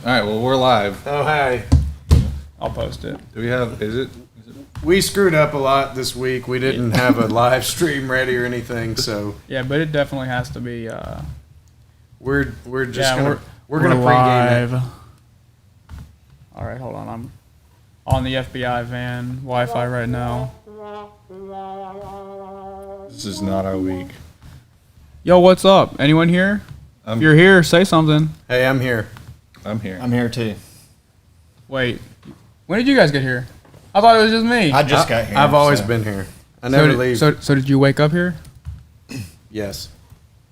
right, well, we're live. Oh, hi. I'll post it. Do we have, is it? We screwed up a lot this week. We didn't have a live stream ready or anything, so Yeah, but it definitely has to be. we're just Yeah, gonna we're gonna pregame it. live. All right, hold on. I'm on the FBI van Wi-Fi right now. This is not our week. Yo, what's up? Anyone here? If you're here, say something. Hey, I'm here. I'm here. I'm here too. Wait, when did you guys get here? I thought it was just me. I just got here. I've always so. been here. I never leave. So did you wake up here? Yes,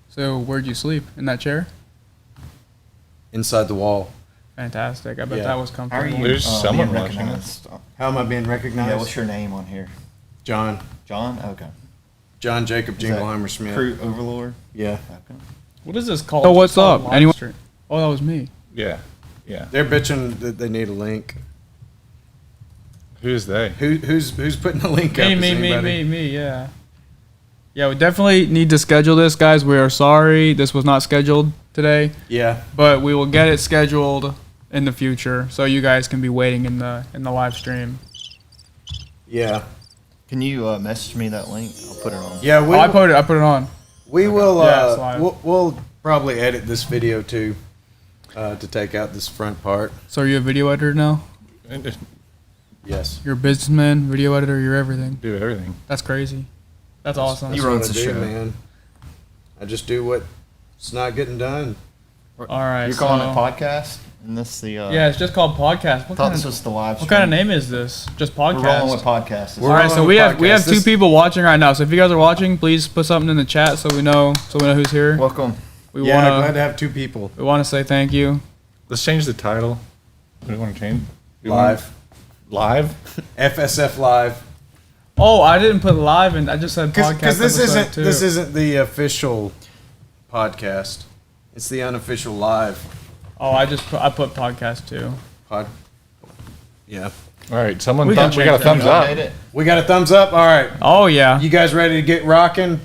So where'd you sleep? In that chair? inside the wall. Fantastic. I bet Yeah. that was How are comfortable. you? There's someone being watching recognized? How am I being recognized? Yeah, what's your name on here? John. John? Okay. John Jacob Is that Jingleheimer Smith. Crew Overlord? Yeah, Okay. What is this called? Oh, So what's Called up? live Anyone? stream? Oh, that was me. Yeah. Yeah. they're bitching that they need a link. Who's they? Who's putting the link up? Is anybody? Me, yeah. Yeah, we definitely need to schedule this, guys. We are sorry this was not scheduled today, Yeah, but we will get it scheduled in the future, so you guys can be waiting in the live stream. yeah, Can you message me that link? I'll put it on. yeah. I put it on. We will. Yeah, it's live. We'll probably edit this video too, to take out this front part. So are you a video editor now? Yes. You're a businessman, video editor, you're everything. Do everything. That's crazy. That's awesome. You That's runs what I the do, show. man. I just do what's not getting done. All right. You're calling it podcast? And this the Yeah, it's just called podcast. I thought this was the live What stream. kind of name is this? Just podcast. We're rolling with podcast. We're All right, rolling so with we have podcast. two This- people watching right now. So if you guys are watching, please put something in the chat so we know who's here. Welcome. We Yeah, glad wanna to have two people we say thank you. Let's change the title. Do we want to change? Do we live. Live? FSF live. Oh, I didn't put live in. I just said podcast. Because this episode isn't 2. the official podcast. It's the unofficial live Oh, I put podcast too. pod. Yeah. All right. Someone We we can got a change thumbs You up. update it? We got a thumbs up. All right. Oh yeah. You guys ready to get rocking?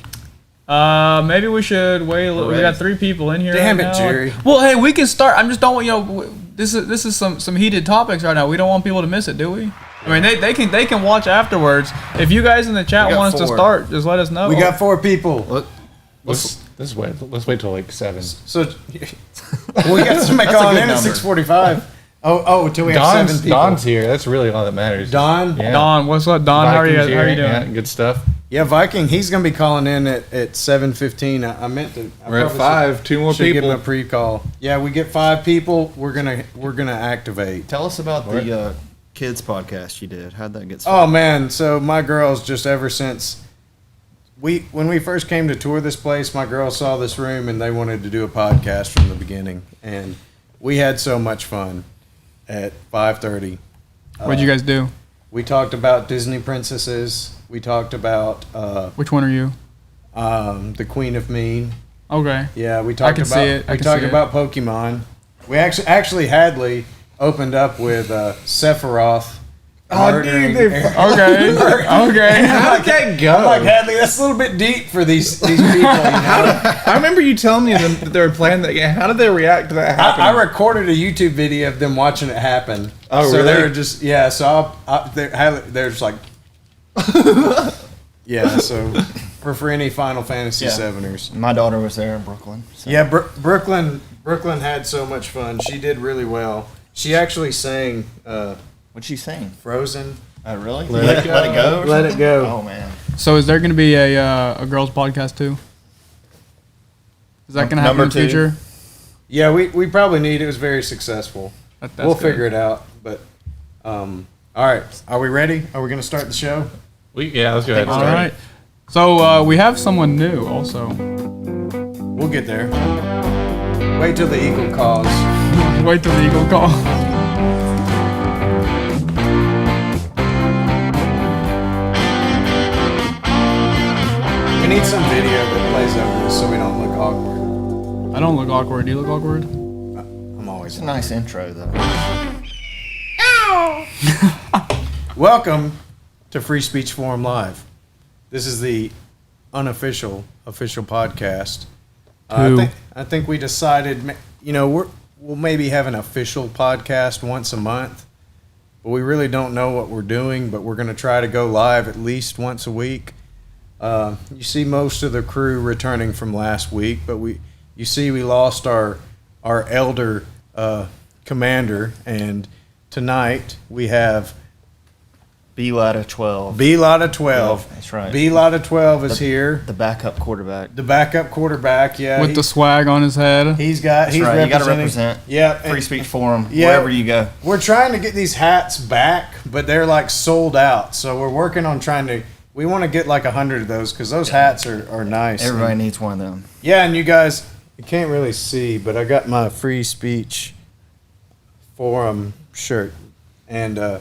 Maybe we should wait. We ready. got 3 people in here. Damn right it, now. Jerry. Well, hey, we can start. I'm just don't want This is some heated topics right now. We don't want people to miss it, do we? I mean, they can watch afterwards. If you guys in the chat We got want us to 4. start, just let us know. We got 4 people. Let's wait till like 7. So we got somebody That's a calling good in at number. 6:45. Oh, till we have 7 people. Don's here. That's really all that matters. Don? Yeah. Don, what's up, Don? How are you? Vikings How are here. you doing? Yeah, good stuff. Yeah, Viking. He's gonna be calling in at 7:15. I meant to. I We're at probably 5. 2 more Should give him people. a pre-call. Yeah, we get 5 people. We're gonna activate. Tell us about What? the kids podcast you did. How'd that get Oh started? man, so my girls just ever since when we first came to tour this place, my girls saw this room and they wanted to do a podcast from the beginning, and we had so much fun at 5:30. What'd you guys do? We talked about Disney princesses. We talked about Which one are you? the Queen of Mean. Okay. Yeah, we talked can about see it. I we can talked see it. about Pokemon. We actually Hadley opened up with Sephiroth. murdering- Okay. Okay. How did that go? I'm like, Hadley, that's a little bit deep for these people. You know? I remember you telling me that they were playing that game. How did they react to that happening? I recorded a YouTube video of them watching it happen. Oh, so really? they were just So they're just like, yeah. So for any Final Fantasy Yeah. 7ers. My daughter was there in Brooklyn. So. Yeah, Brooklyn had so much fun. She did really well. She actually sang What'd she sing? Frozen. Oh, really? Let It Let it go? or Let It something? Go. Oh, man. So is there going to be a girls podcast too? Is that going to happen Number in the 2. future? Yeah, we probably need. It was very successful. That's We'll good. figure it out. But all right, are we ready? Are we going to start the show? Let's go ahead and All start. right. So we have someone new also. We'll get there. Wait till the eagle calls. Wait till the eagle call. We need some video that plays over this so we don't look awkward. I don't look awkward. Do you look awkward? I'm always It's a nice intro, though. Welcome to Free Speech Forum Live. This is the official podcast. Who? I think we decided, we'll maybe have an official podcast once a month. But we really don't know what we're doing, but we're going to try to go live at least once a week. You see most of the crew returning from last week, but we lost our elder commander, and tonight we have B-Lot of 12. B-Lot of 12. That's right. B-Lot of 12 is here. The backup quarterback. The backup quarterback, yeah. With the swag on his head. He's Right. You got to representing. represent. Yeah. Free speech forum, Yeah. wherever you go. We're trying to get these hats back, but they're like sold out. So we're working on we want to get like 100 of those because those hats are nice. Everybody needs one of them. Yeah, and you guys, you can't really see, but I got my free speech forum shirt. And I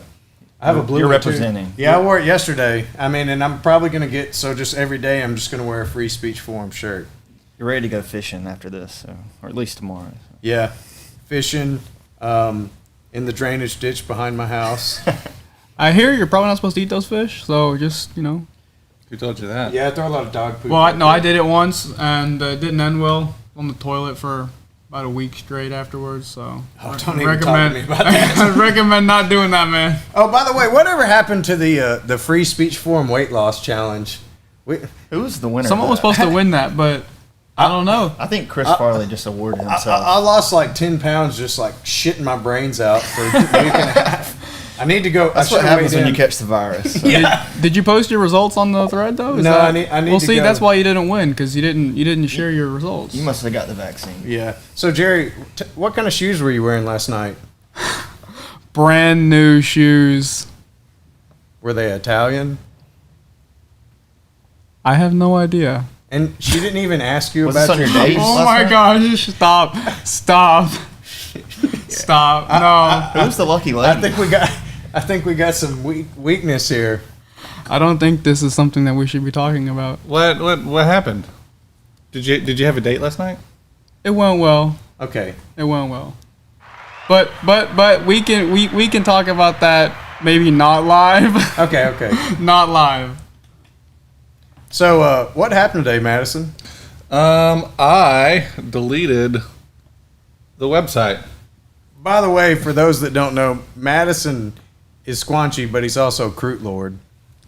have a blue You're one, too. representing. Yeah, I wore it yesterday. I mean, and I'm probably going to just every day I'm just going to wear a free speech forum shirt. You're ready to go fishing after this, so, or at least tomorrow. So. Yeah, fishing in the drainage ditch behind my house. I hear you're probably not supposed to eat those fish, so just, Who told you that? Yeah, I throw a lot of dog poop. Well, I did it once, and it didn't end well. On the toilet for about a week straight afterwards, so Don't even talk to me about that. I recommend not doing that, man. Oh, by the way, whatever happened to the free speech forum weight loss challenge? Who was the winner? Someone of was that? supposed to win that, but I don't know. I think Chris Farley just awarded himself. I lost like 10 pounds just like shitting my brains out for a week and a half. I need to go. That's what happens when you catch the virus. So. Did you post your results on the thread though? No, I need Well, to see, go. that's why you didn't win because you didn't share your results. You must have got the vaccine. Yeah. So Jerry, what kind of shoes were you wearing last night? Brand new shoes. Were they Italian? I have no idea. And she didn't even ask you Was about this your on your shoes. date? Oh Last my night? gosh! Stop! Stop! No, Who's the lucky I lady? think we got some weakness here. I don't think this is something that we should be talking about. What happened? Did you have a date last night? It went well. Okay. It went well. But we can talk about that maybe not live. Okay. Not live. So what happened today, Madison? I deleted the website. By the way, for those that don't know, Madison is squanchy, but he's also Croot Lord.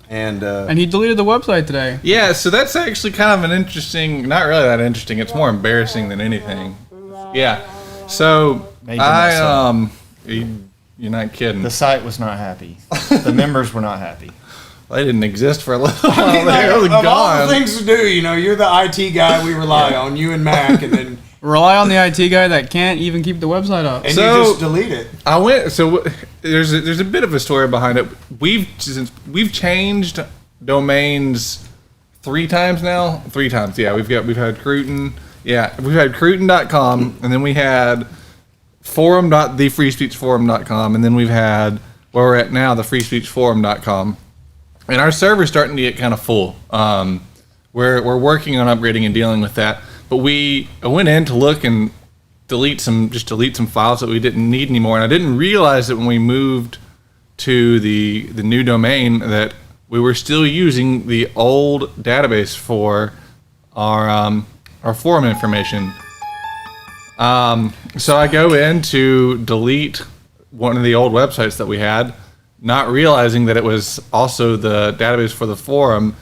And he deleted the website today. Yeah, so that's actually kind of an interesting, not really that interesting. It's more embarrassing than anything. Yeah. So Maybe not you're not kidding. The site was not happy. The members were not happy. They didn't exist for a little while. They were of all gone. the things to do, you're the IT guy we rely on, you and Mac, and then Rely on the IT guy that can't even keep the website up. and So- you just delete it. I went. So there's a bit of a story behind it. We've changed domains 3 times now. 3 times, yeah. We've had Cruton. Yeah, we've had Cruton.com, and then we had forum.thefreespeechforum.com, and then we've had where we're at now, the freespeechforum.com. And our server's starting to get kind of full. We're working on upgrading and dealing with that. But I went in to look and delete some files that we didn't need anymore. And I didn't realize that when we moved to the new domain that we were still using the old database for our forum information. So I go in to delete one of the old websites that we had, not realizing that it was also the database for the forum,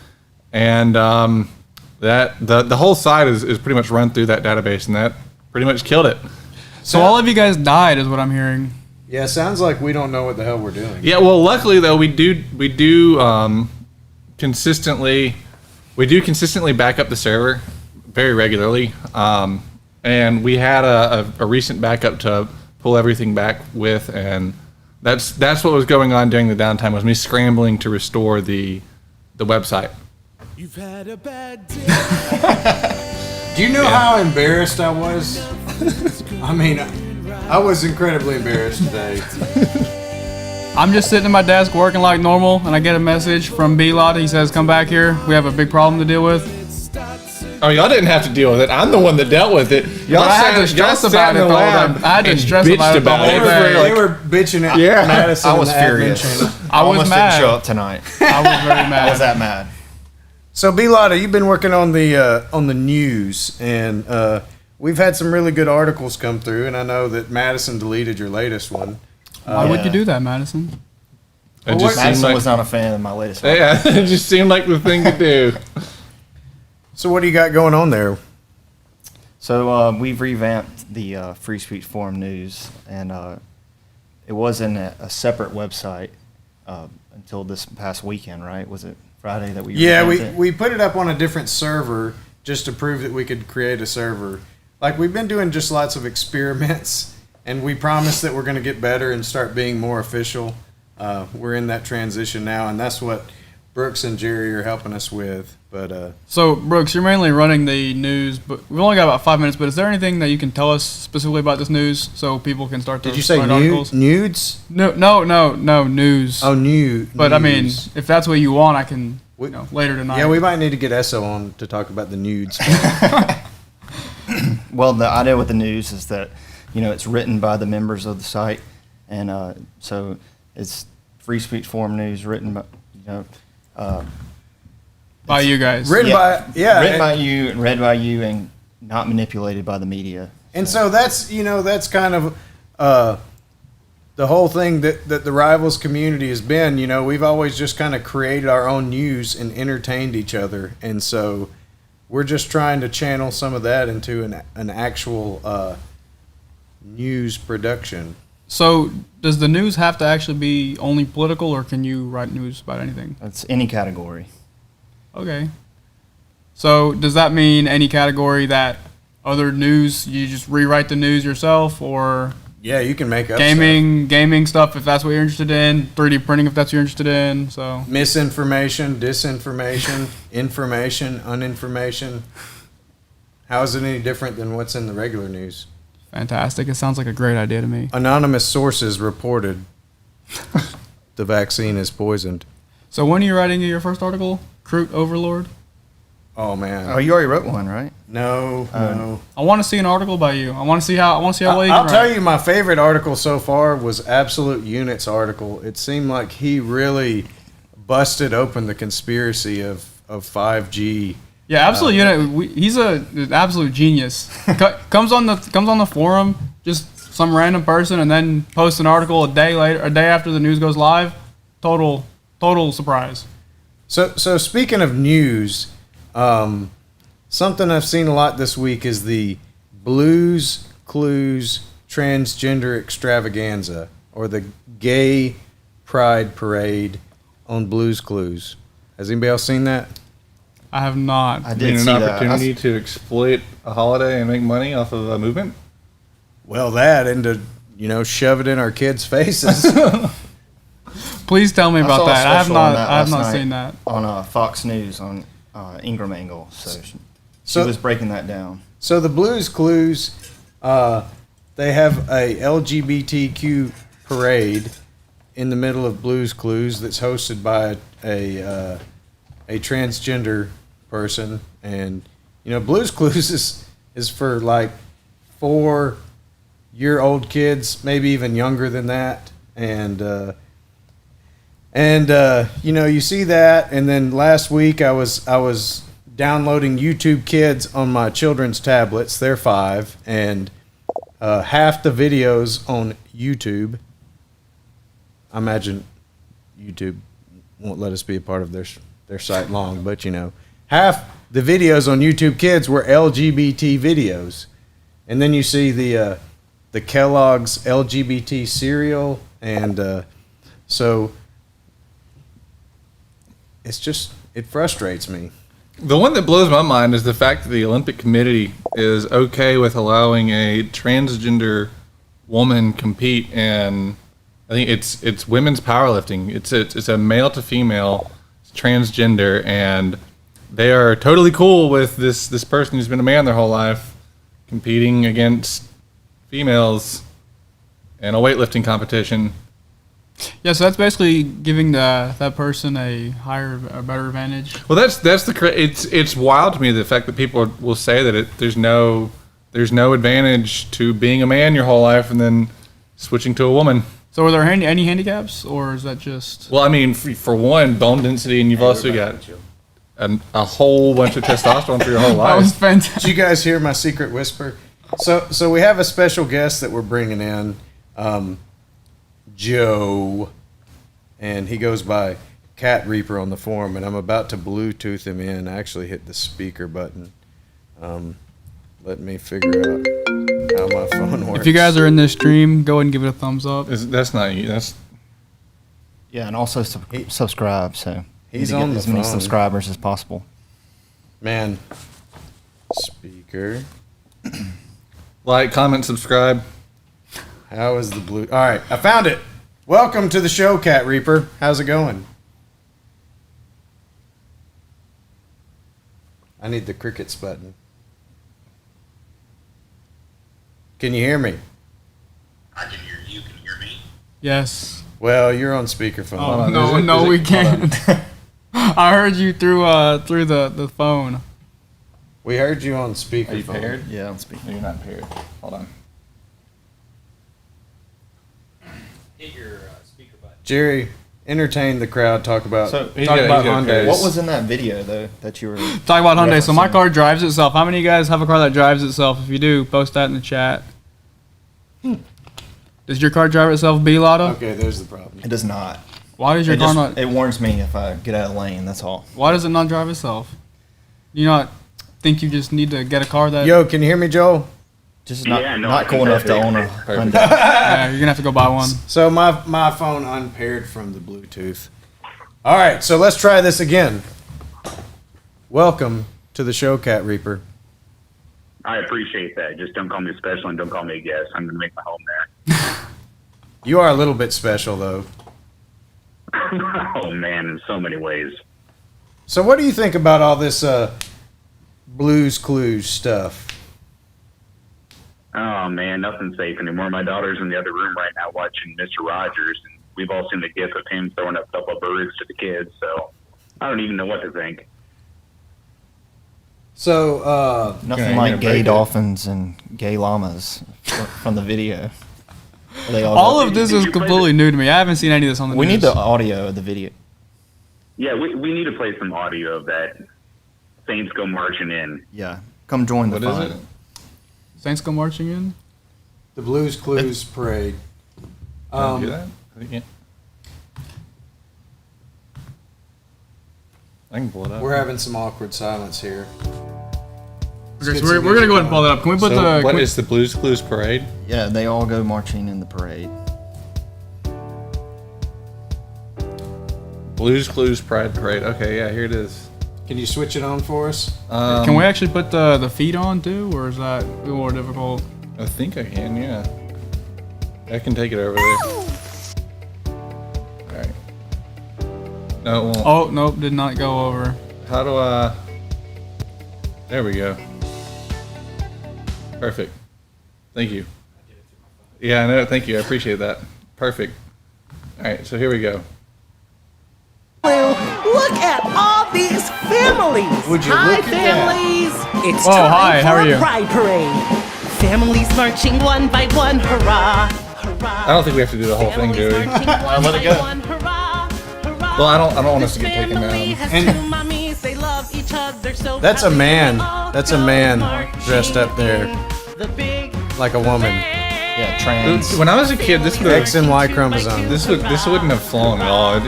and that the whole site is pretty much run through that database, and that pretty much killed it. So all of you guys died, is what I'm hearing. Yeah, sounds like we don't know what the hell we're doing. Yeah, well, luckily though we do consistently back up the server very regularly, and we had a recent backup to pull everything back with, and that's what was going on during the downtime, was me scrambling to restore the website. You've had a bad day. Do you know how embarrassed I was? I mean, I was incredibly embarrassed today. I'm just sitting at my desk working like normal, and I get a message from B-Lot. He says, "Come back here. We have a big problem to deal with." Oh, y'all didn't have to deal with it. I'm the one that dealt with it. Y'all But I had to stress about it the whole time. I had to stress about it the whole They day. were bitching at Yeah. Madison. I was in the admin furious. channel. I was Almost mad. didn't show up tonight. I was very I was mad. that mad. So, B-Lotta, you've been working on the news, and we've had some really good articles come through, and I know that Madison deleted your latest one. Why would you do that, Madison? It just seemed Madison like, was not a fan of my latest one. yeah, it just seemed like the thing to do. So what do you got going on there? So we've revamped the Free Speech Forum news, and it was in a separate website until this past weekend, right? Was it Friday that we Yeah, revamped it? we put it up on a different server just to prove that we could create a server. Like, we've been doing just lots of experiments, and we promise that we're going to get better and start being more official. We're in that transition now, and that's what Brooks and Jerry are helping us with. But So, Brooks, you're mainly running the news, but we've only got about 5 minutes. But is there anything that you can tell us specifically about this news so people can start to did you say write articles? nudes? No, news. Oh, new. But I mean, news. if that's what you want, I can We- later tonight. Yeah, we might need to get Esso on to talk about the nudes. Well, the idea with the news is that, it's written by the members of the site, and so it's Free Speech Forum news written by, by you guys. Written by written by you and read by you, and not manipulated by the media. And so that's that's kind of the whole thing that the Rivals community has been. We've always just kind of created our own news and entertained each other, and so we're just trying to channel some of that into an actual news production. So, does the news have to actually be only political, or can you write news about anything? It's any category. Okay. So, does that mean any category that other news, you just rewrite the news yourself, or Yeah, you can make up gaming stuff if that's what you're interested in, 3D printing if that's what you're interested in, so. stuff. Misinformation, disinformation, information, uninformation. How is it any different than what's in the regular news? Fantastic. It sounds like a great idea to me. Anonymous sources reported the vaccine is poisoned. So, when are you writing your first article? Crude Overlord? Oh man. Oh, you already wrote one, right? No, no. I want to see an article by you. I want to see how well you can I'll tell write. you, my favorite article so far was Absolute Unit's article. It seemed like he really busted open the conspiracy of 5G. Yeah, absolute unit. He's an absolute genius. Comes on the forum, just some random person, and then posts an article a day after the news goes live. Total surprise. So speaking of news, something I've seen a lot this week is the Blues Clues transgender extravaganza, or the gay pride parade on Blues Clues. Has anybody else seen that? I have not. I did Being see an that. opportunity to exploit a holiday and make money off of a movement. Well, that and to shove it in our kids' faces. Please tell me I about saw a that. I have special on not. that I have last not night seen that. on Fox News on Ingram Angle. So she So- was breaking that down. So the Blues Clues, they have a LGBTQ parade in the middle of Blues Clues that's hosted by a transgender person, and Blues Clues is for like 4-year-old kids, maybe even younger than that, and you see that, and then last week I was downloading YouTube Kids on my children's tablets. They're 5, and half the videos on YouTube. I imagine YouTube won't let us be a part of their site long, but half the videos on YouTube Kids were LGBT videos, and then you see the Kellogg's LGBT cereal, and so it frustrates me. The one that blows my mind is the fact that the Olympic Committee is okay with allowing a transgender woman compete in, I think it's women's powerlifting. It's a male to female transgender, and they are totally cool with this person who's been a man their whole life competing against females in a weightlifting competition. Yeah, so that's basically giving that person a better advantage. Well, it's wild to me, the fact that people will say that there's no advantage to being a man your whole life and then switching to a woman. So, are there any handicaps, or is that just? Well, I mean, for one, bone density, and you've also got a whole bunch of testosterone for your whole That was life. fantastic. Did you guys hear my secret whisper? So we have a special guest that we're bringing in, Joe, and he goes by Cat Reaper on the forum, and I'm about to Bluetooth him in. I actually hit the speaker button. Let me figure out how my phone works. If you guys are in this stream, go ahead and give it a thumbs up. That's not you. That's Yeah, and also subscribe. So He's need to on get the as many phone. subscribers as possible. Man, speaker. like, comment, subscribe. How is the blue? All right, I found it. Welcome to the show, Cat Reaper. How's it going? I need the crickets button. Can you hear me? I can hear you. Can you hear me? Yes. Well, you're on speakerphone. Oh, on, no, we hold can't. I heard you through the phone. We heard you on Are you speakerphone. paired? Yeah, let's speak. No, you're not paired. Hold on. Hit your speaker button. Jerry, entertain the crowd. Talk about So, he's talk got- about he's got Hyundais. pairs. What was in that video though that you were? Talk about Hyundai. So my referencing? car drives itself. How many of you guys have a car that drives itself? If you do, post that in the chat. Does your car drive itself, B Lotto? Okay, there's the problem. It does not. Why does your It, car just, not? it warns me if I get out of lane. That's all. Why does it not drive itself? You not think you just need to get a car that? Yo, can you hear me, Joel? Just not Yeah, no, not I cool think enough to that's own a perfect. Hyundai. Yeah, you're gonna have to go buy one. So my phone unpaired from the Bluetooth. All right, so let's try this again. Welcome to the show, Cat Reaper. I appreciate that. Just don't call me special and don't call me a guest. I'm going to make my home there. You are a little bit special, though. Oh, man, in so many ways. So what do you think about all this Blues Clues stuff? Oh, man, nothing's safe anymore. My daughter's in the other room right now watching Mr. Rogers, and we've all seen the gif of him throwing up double birds to the kids, so I don't even know what to think. So, Nothing you're like gonna gay break it. dolphins and gay llamas from the video. They All go- of this Did is you play completely new to me. I haven't seen any of this on the We news. need the audio of the video. Yeah, we need to play some audio of that. Saints go marching in. Yeah, come join the What is fun. it? Saints go marching in. the Blues Clues Parade. Can I do that? I can't. I can pull it up. We're having some awkward silence here. Okay, get so we're some gonna music go ahead and on. pull that up. Can we put So the? what can we- is the Blues Clues Parade? Yeah, they all go marching in the parade. Blues Clues Pride Parade. Okay, yeah, here it is. Can you switch it on for us? Can we actually put the feet on too, or is that more difficult? I think I can, yeah. I can take it over there. Alright. No, it won't. Oh nope, did not go over. How do I... There we go. Perfect. Thank you. Yeah, I know. Thank you. I appreciate that. Perfect. Alright, so here we go. Look at all these families. Would you Hi, look at that? families. It's Oh, time hi, for how are a you? pride parade. Families marching one by one. Hurrah! Hurrah! I don't think we have to do the whole thing, do we? let it go. Well, I don't want us to get taken down. And- That's a man. That's a man dressed up there like a woman. Yeah, trans. When I was a kid, this would X have... and Y chromosome. This wouldn't have flown at all.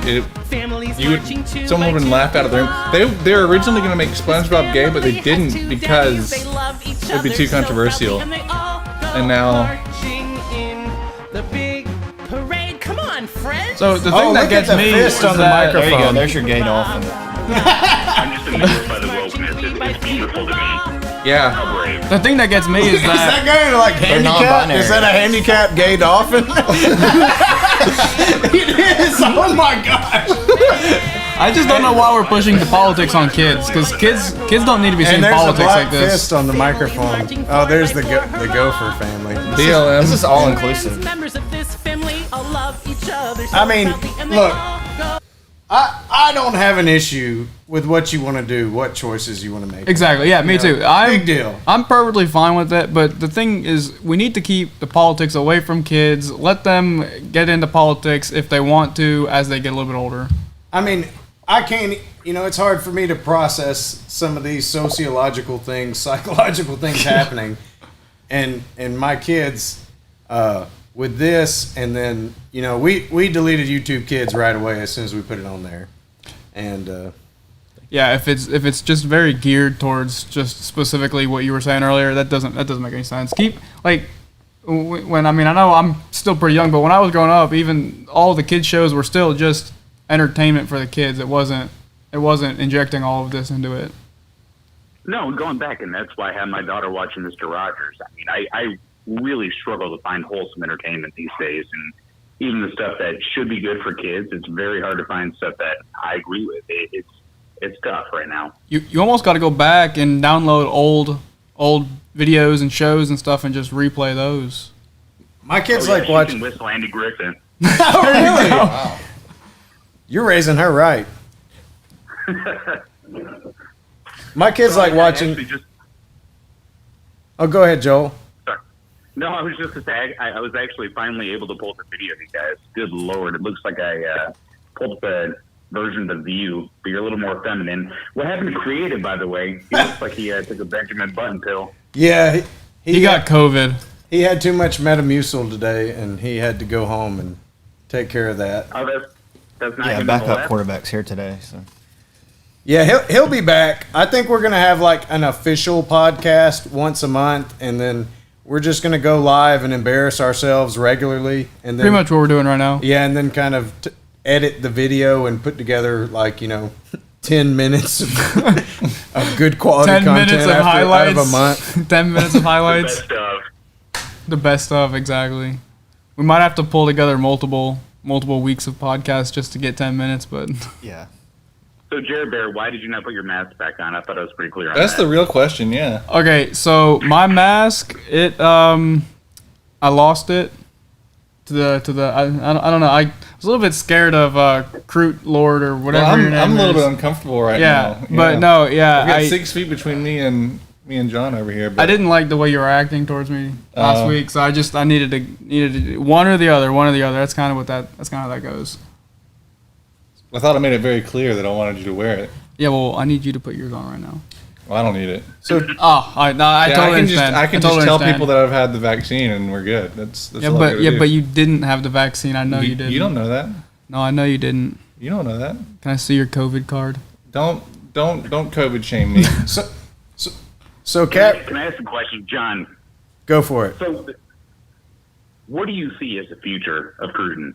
Someone would laugh out of the room. They were originally going to make SpongeBob gay, but they didn't because it'd be too controversial. And now, Come on, friends. So the thing Oh, that look gets at the me fist is on the that There you go. microphone. There's your gay dolphin. I'm just amazed by the wokeness. It's beautiful to me. yeah, How brave. the thing that gets me is Is that that guy like handicapped? non-binary. Is that a handicapped gay dolphin? It is. Oh my gosh. I just don't know why we're pushing the politics on kids, because kids don't need to be seeing And there's a politics black like this. fist on the microphone. Oh, there's the gopher family. BLM. This is all inclusive. Members of this family all love each other. so I mean, healthy, and they look. all go. I don't have an issue with what you want to do, what choices you want to make. Exactly. Yeah, me You know, too. I'm, big deal. I'm perfectly fine with it, but the thing is, we need to keep the politics away from kids. Let them get into politics if they want to as they get a little bit older. I mean, I can't, it's hard for me to process some of these sociological things, psychological things happening. and my kids with this, and then we deleted YouTube Kids right away as soon as we put it on there, and Yeah, if it's just very geared towards just specifically what you were saying earlier, that doesn't make any sense. Keep like when I know I'm still pretty young, but when I was growing up, even all the kids shows were still just entertainment for the kids. It wasn't injecting all of this into it. No, going back, and that's why I have my daughter watching Mr. Rogers. I mean, I really struggle to find wholesome entertainment these days, and even the stuff that should be good for kids, it's very hard to find stuff that I agree with. It's tough right now. You almost got to go back and download old videos and shows and stuff and just replay those. my kids Oh, yeah, like she watching. can whistle Andy Griffin. Oh, really? Wow. You're raising her right. My kids like watching. Oh, go ahead, Joel. Sorry. No, I was just going to say, I was actually finally able to pull up a video of you guys. Good Lord. It looks like I pulled up a version of The View, but you're a little more feminine. What happened to Creative, by the way? He looks like he took a Benjamin Button pill. Yeah, He got COVID. He had too much Metamucil today, and he had to go home and take care of that. Oh, that's not Yeah, even backup quarterback's here today. So Yeah, he'll be back. I think we're gonna have like an official podcast once a month, and then we're just gonna go live and embarrass ourselves regularly, and then Pretty much what we're doing right now. yeah, and then kind of edit the video and put together like 10 minutes of good quality 10 content minutes of out highlights. of a month. 10 minutes of The highlights. best of. The best of, exactly. We might have to pull together multiple weeks of podcasts just to get 10 minutes, but yeah, So, Jared Bear, why did you not put your mask back on? I thought I was pretty clear on That's that. the real question, yeah. okay. So my mask, I lost it to the. I don't know. I was a little bit scared of Crute Lord or whatever Well, your name I'm a little is. bit uncomfortable right Yeah, now. but no, yeah, I've got I- 6 feet between me and John over here. But I didn't like the way you were acting towards me last week, so I needed to one or the other. That's kind of how that goes. I thought I made it very clear that I wanted you to wear it. Yeah, well, I need you to put yours on right now. Well, I don't need it. So I totally I can understand. I can totally just tell understand. people that I've had the vaccine and we're good. That's Yeah, all I gotta do. but you didn't have the vaccine. I know you didn't. You don't know that. No, I know you didn't. You don't know that. Can I see your COVID card? Don't COVID shame me. so Cap, Can I ask a question, John? go for it. So, what do you see as the future of Cruden?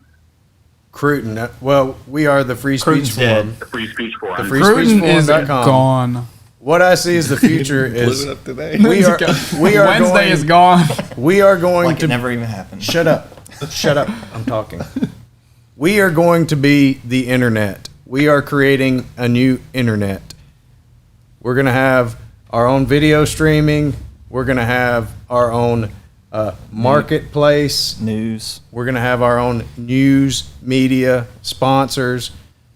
Cruton. Well, we are the Free Speech Cruton's dead. Forum. The Free Speech Forum. The Free Cruton is FreeSpeechForum.com. gone. What I see as the future Blew is it up today. we are Wednesday going, is gone. We are going like to it never even happened. shut up. Shut up. I'm talking. We are going to be the internet. We are creating a new internet. We're going to have our own video streaming. We're going to have our own marketplace. News. We're going to have our own news, media, sponsors.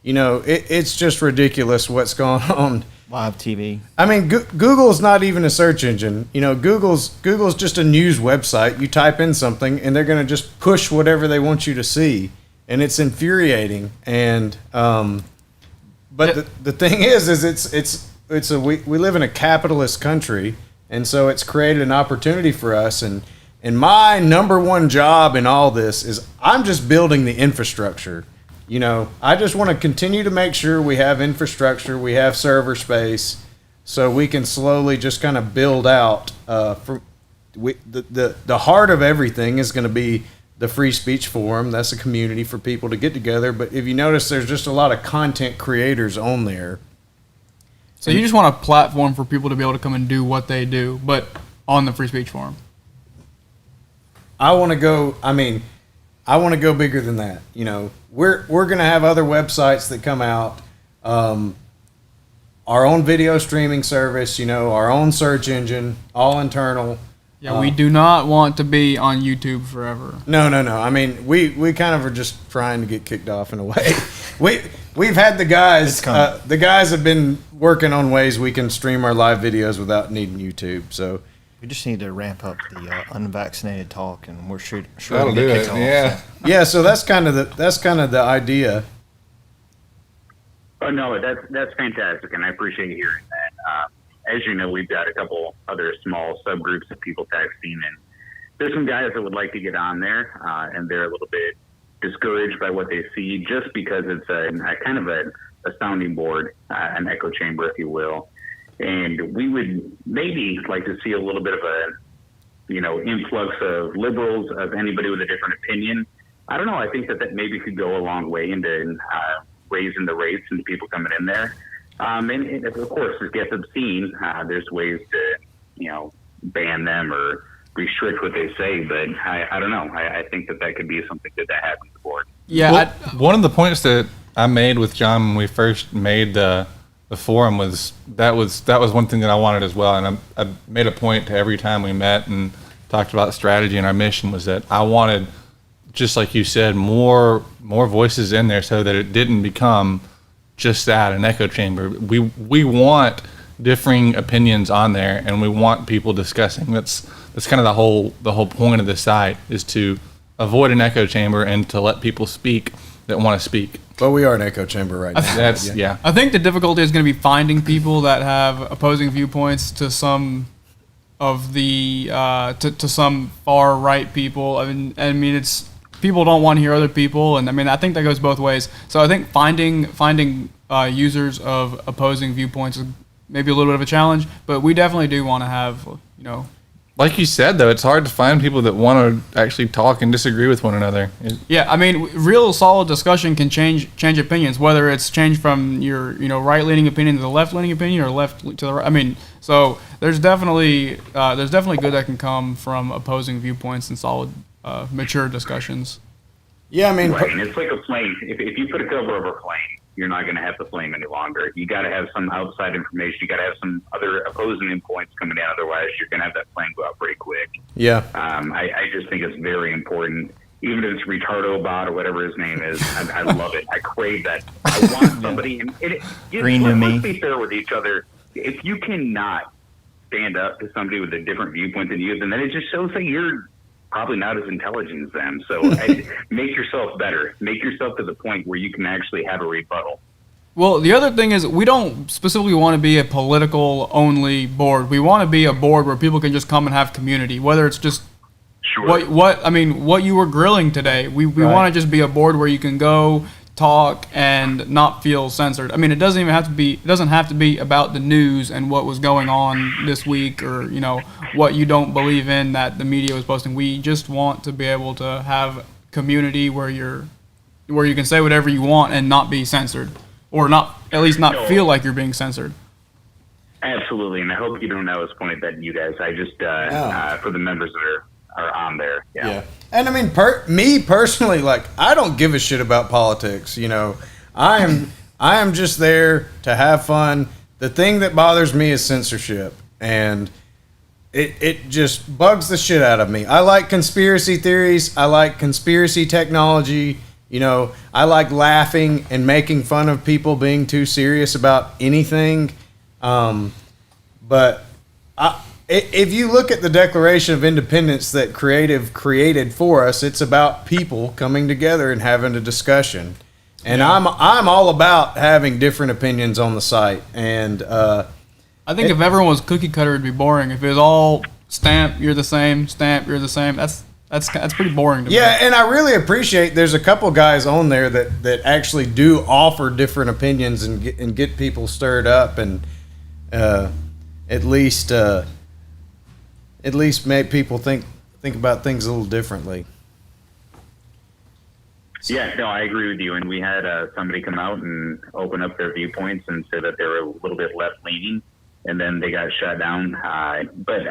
It's just ridiculous what's going on. Live TV. I mean, Google's not even a search engine. Google's just a news website. You type in something, and they're going to just push whatever they want you to see, and it's infuriating. And but the thing is we live in a capitalist country, and so it's created an opportunity for us. And my number one job in all this is I'm just building the infrastructure. I just want to continue to make sure we have infrastructure, we have server space, so we can slowly just kind of build out. The heart of everything is going to be the Free Speech Forum. That's a community for people to get together. But if you notice, there's just a lot of content creators on there. So you just want a platform for people to be able to come and do what they do, but on the Free Speech Forum. I want to go bigger than that. We're going to have other websites that come out, our own video streaming service, our own search engine, all internal. Yeah, we do not want to be on YouTube forever. No. I mean, we kind of are just trying to get kicked off in a way. We've had the guys. It's coming. The guys have been working on ways we can stream our live videos without needing YouTube. So We just need to ramp up the unvaccinated talk, and we're sure That'll we'll do get it. kicked off. Yeah. yeah, so that's kind of the idea. Oh no, that's fantastic, and I appreciate hearing that. as you know, we've got a couple other small subgroups of people texting, and there's some guys that would like to get on there, and they're a little bit discouraged by what they see just because it's a kind of a sounding board, an echo chamber, if you will. And we would maybe like to see a little bit of a, influx of liberals, of anybody with a different opinion. I don't know. I think that maybe could go a long way into raising the rates and people coming in there. And of course, it gets obscene. There's ways to, ban them or restrict what they say, but I don't know. I think that could be something that happens to the board. Yeah. Well, one of the points that I made with John when we first made the forum was one thing that I wanted as well, and I made a point to every time we met and talked about strategy and our mission was that I wanted, just like you said, more voices in there so that it didn't become just that, an echo chamber. We want differing opinions on there, and we want people discussing. That's kind of the whole point of the site, is to avoid an echo chamber and to let people speak that want to speak. But we are an echo chamber right now. That's yeah. I think the difficulty is going to be finding people that have opposing viewpoints to some of the to some far right people. I mean, it's people don't want to hear other people, and I think that goes both ways. So I think finding users of opposing viewpoints is maybe a little bit of a challenge, but we definitely do want to have Like you said, though, it's hard to find people that want to actually talk and disagree with one another. Yeah, real solid discussion can change opinions, whether it's changed from your right-leaning opinion to the left-leaning opinion or left to the right. So there's definitely good that can come from opposing viewpoints and solid, mature discussions. Yeah, right. And it's like a flame. If you put a cover over a flame, you're not going to have the flame any longer. You got to have some outside information. You got to have some other opposing points coming in. Otherwise, you're going to have that flame go out pretty quick. Yeah. I just think it's very important. Even if it's Retardo Bot or whatever his name is, I love it. I crave that. I want somebody. Let's be fair with each other. If you cannot stand up to somebody with a different viewpoint than you, then it just shows that you're probably not as intelligent as them. So make yourself better. Make yourself to the point where you can actually have a rebuttal. Well, the other thing is we don't specifically want to be a political only board. We want to be a board where people can just come and have community, whether it's just Sure. what you were grilling today. We want to just be a board where you can go talk and not feel censored. It doesn't have to be about the news and what was going on this week or what you don't believe in that the media was posting. We just want to be able to have community where you can say whatever you want and not be censored, or not feel like you're being censored. Absolutely, and I hope you don't always point that you guys. I just for the members that are on there. Yeah. And me personally, I don't give a shit about politics. I am just there to have fun. The thing that bothers me is censorship, and it just bugs the shit out of me. I like conspiracy theories. I like conspiracy technology. I like laughing and making fun of people being too serious about anything. But if you look at the Declaration of Independence that Creative created for us, it's about people coming together and having a discussion. And I'm all about having different opinions on the site. And I think if everyone was cookie cutter, it'd be boring. If it was all stamp, you're the same, stamp, you're the same, that's pretty boring to me. Yeah, and I really appreciate there's a couple guys on there that actually do offer different opinions and get people stirred up and at least make people think about things a little differently. Yeah, no, I agree with you. And we had somebody come out and open up their viewpoints and say that they were a little bit left-leaning, and then they got shut down. But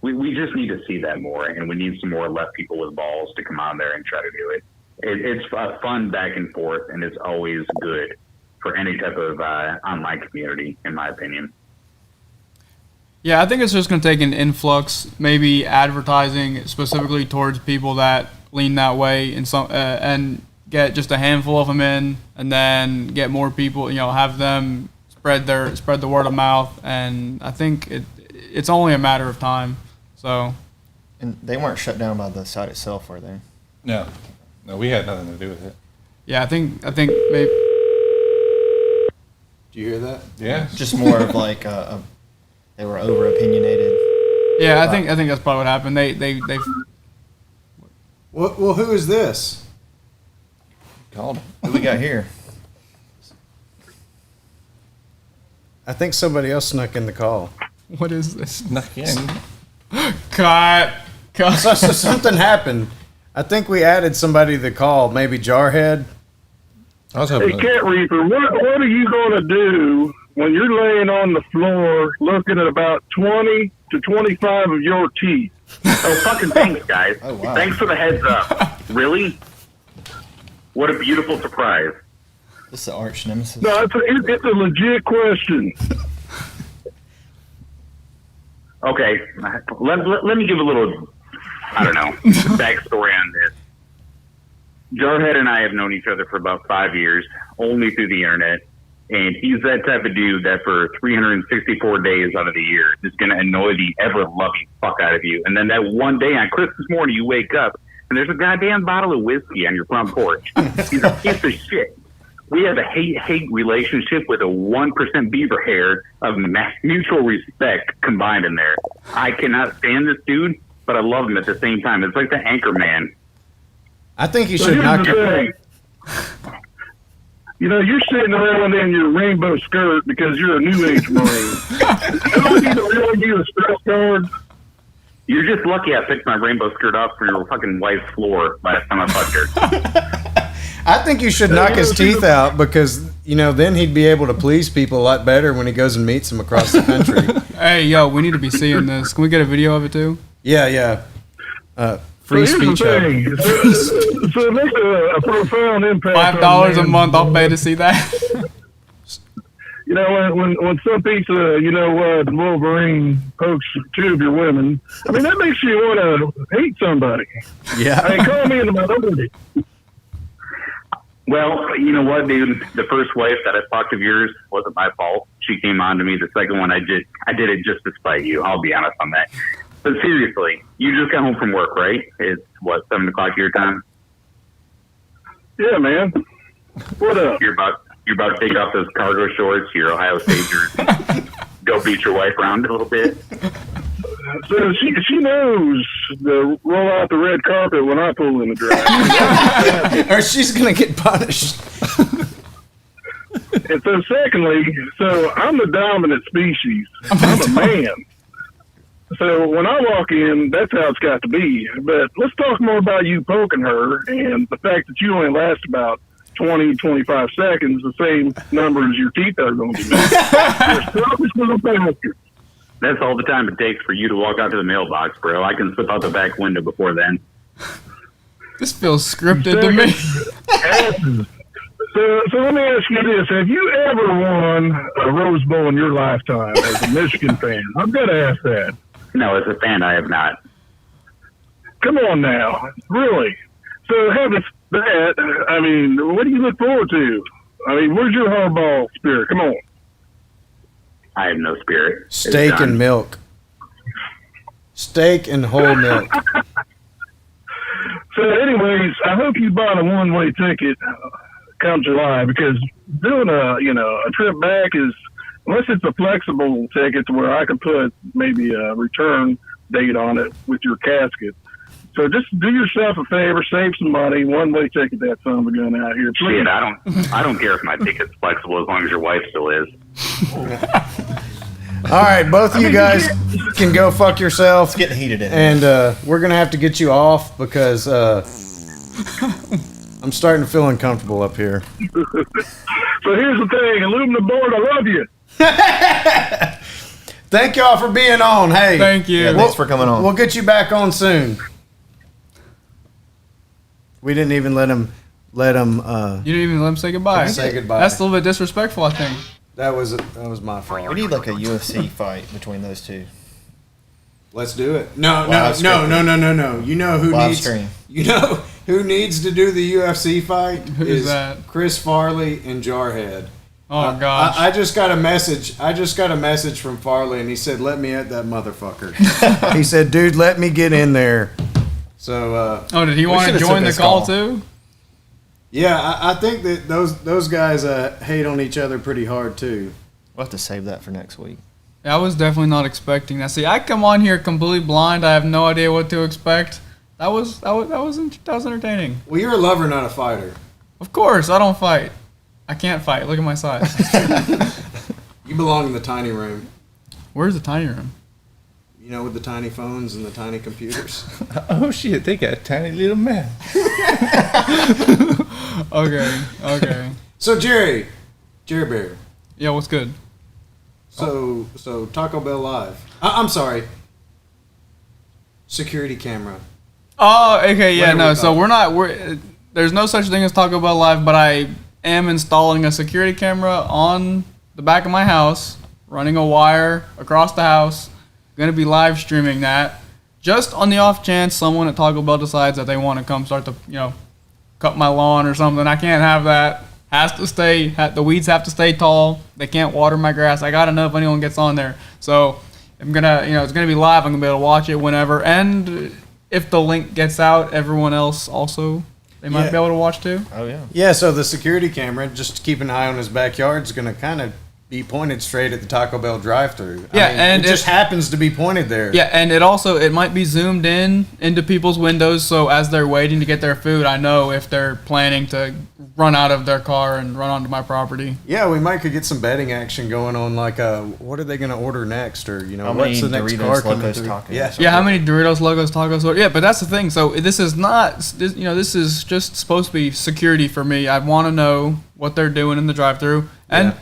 we just need to see that more, and we need some more left people with balls to come on there and try to do it. It's fun back and forth, and it's always good for any type of online community, in my opinion. Yeah, I think it's just going to take an influx, maybe advertising specifically towards people that lean that way, and get just a handful of them in, and then get more people. Have them spread the word of mouth, and I think it's only a matter of time. So. And they weren't shut down by the site itself, were they? No, we had nothing to do with it. Yeah, I think maybe. Do you hear that? Yeah. Just more of they They were over opinionated. Yeah, I think that's probably what happened. They Well, who is this? Called. Who we got here? I think somebody else snuck in the call. what is this? Snuck in. Cut. So something happened. I think we added somebody to the call. Maybe Jarhead. I was Hey, hoping. Cat Reaper, what are you going to do when you're laying on the floor looking at about 20 to 25 of your teeth? Oh, fucking thanks, guys. Oh, wow. Thanks for the heads up. Really? What a beautiful surprise. This is the arch nemesis. No, it's a legit question. Okay, let me give a little, I don't know, backstory on this. Jarhead and I have known each other for about 5 years, only through the internet. And he's that type of dude that for 364 days out of the year is going to annoy the ever-loving fuck out of you. And then that one day on Christmas morning, you wake up and there's a goddamn bottle of whiskey on your front porch. He's a piece of shit. We have a hate-hate relationship with a 1% beaver hair of mutual respect combined in there. I cannot stand this dude, but I love him at the same time. It's like the anchor man. I think you So should here's knock the thing. You know, you're sitting around in your rainbow skirt because you're a New Age Marine. Don't you really need a stress card? You're just lucky I picked my rainbow skirt off from your fucking wife's floor last time I fucked her. I think you should knock his teeth out because, then he'd be able to please people a lot better when he goes and meets them across the country. Hey, yo, we need to be seeing this. Can we get a video of it too? Yeah. Free So speech. here's the thing. So it makes a profound impact. $5 a month. I'll pay to see that. You know, when some piece of, Wolverine pokes two of your women, I mean, that makes you want to hate somebody. Yeah. Hey, call me in the minority. Well, you know what, dude? The first wife that I fucked of yours wasn't my fault. She came on to me. The second one, I did it just to spite you. I'll be honest on that. But seriously, you just got home from work, right? It's, 7 o'clock your time? Yeah, man. What up? You're about to take off those cargo shorts, your Ohio State jersey, go beat your wife around a little bit. So she knows to roll out the red carpet when I pull in the drive. Or she's going to get punished. And so secondly, I'm the dominant species. I'm a man. So when I walk in, that's how it's got to be. But let's talk more about you poking her and the fact that you only last about 20, 25 seconds, the same number as your teeth are going to be. You're a selfish little bastard. That's all the time it takes for you to walk out to the mailbox, bro. I can slip out the back window before then. This feels scripted to me. So let me ask you this. Have you ever won a Rose Bowl in your lifetime as a Michigan fan? I've got to ask that. No, as a fan, I have not. Come on now. Really? So having that, I mean, what do you look forward to? I mean, where's your hardball spirit? Come on. I have no spirit. It's Steak done. and milk. Steak and whole milk. So anyways, I hope you bought a one-way ticket come July, because doing a trip back is, unless it's a flexible ticket to where I can put maybe a return date on it with your casket. So just do yourself a favor, save some money, one-way ticket that son of a gun out here, please. Shit, I don't care if my ticket's flexible as long as your wife still is. All right, both of you guys can go fuck yourself. It's getting heated in. And we're going to have to get you off because I'm starting to feel uncomfortable up here. So here's the thing, aluminum board, I love you. Thank y'all for being on. Hey, Thank you. Yeah, thanks for coming on. We'll get you back on soon. We didn't even let him. You didn't even let him say goodbye. Say goodbye. That's a little bit disrespectful, I think. That was my fault. We need like a UFC fight between those two. Let's do it. No. Live stream. No. You know who Live needs. stream. You know who needs to do the UFC fight? Who's that? Chris Farley and Jarhead. Oh gosh. I just got a message. From Farley, and he said, "Let me at that motherfucker." He said, "Dude, let me get in there." So. Did he want to should've join took the this call call. too? Yeah, I think that those guys hate on each other pretty hard too. We'll have to save that for next week. I was definitely not expecting that. See, I come on here completely blind. I have no idea what to expect. That was entertaining. Well, you're a lover, not a fighter. Of course, I don't fight. I can't fight. Look at my size. You belong in the tiny room. Where's the tiny room? You know, with the tiny phones and the tiny computers. Oh shit, they got a tiny little man. Okay. So Jerry Bear. Yeah, what's good? So Taco Bell Live. I'm sorry. Security camera. Oh, okay, yeah, What are no. we So there's no such thing as Taco Bell Live, but I am installing a security camera on the back of my house, running a wire across the house. Going to be live streaming that, just on the off chance someone at Taco Bell decides that they want to come start to, cut my lawn or something. I can't have that. The weeds have to stay tall. They can't water my grass. I got to know if anyone gets on there. So I'm gonna, it's gonna be live. I'm gonna be able to watch it whenever. And if the link gets out, everyone else also, they might be able to watch too. Oh, yeah. Yeah, so the security camera, just to keep an eye on his backyard, is going to kind of be pointed straight at the Taco Bell drive-thru. Yeah, and it just happens to be pointed there. Yeah, and it might be zoomed into people's windows, so as they're waiting to get their food, I know if they're planning to run out of their car and run onto my property. Yeah, we could get some betting action going on, like what are they going to order next, or How what's the many next Doritos car coming Locos through? Tacos? Yeah, How many Doritos, Logos, Tacos? Yeah, but that's the thing. So this is this is just supposed to be security for me. I want to know what they're doing in the drive-thru, and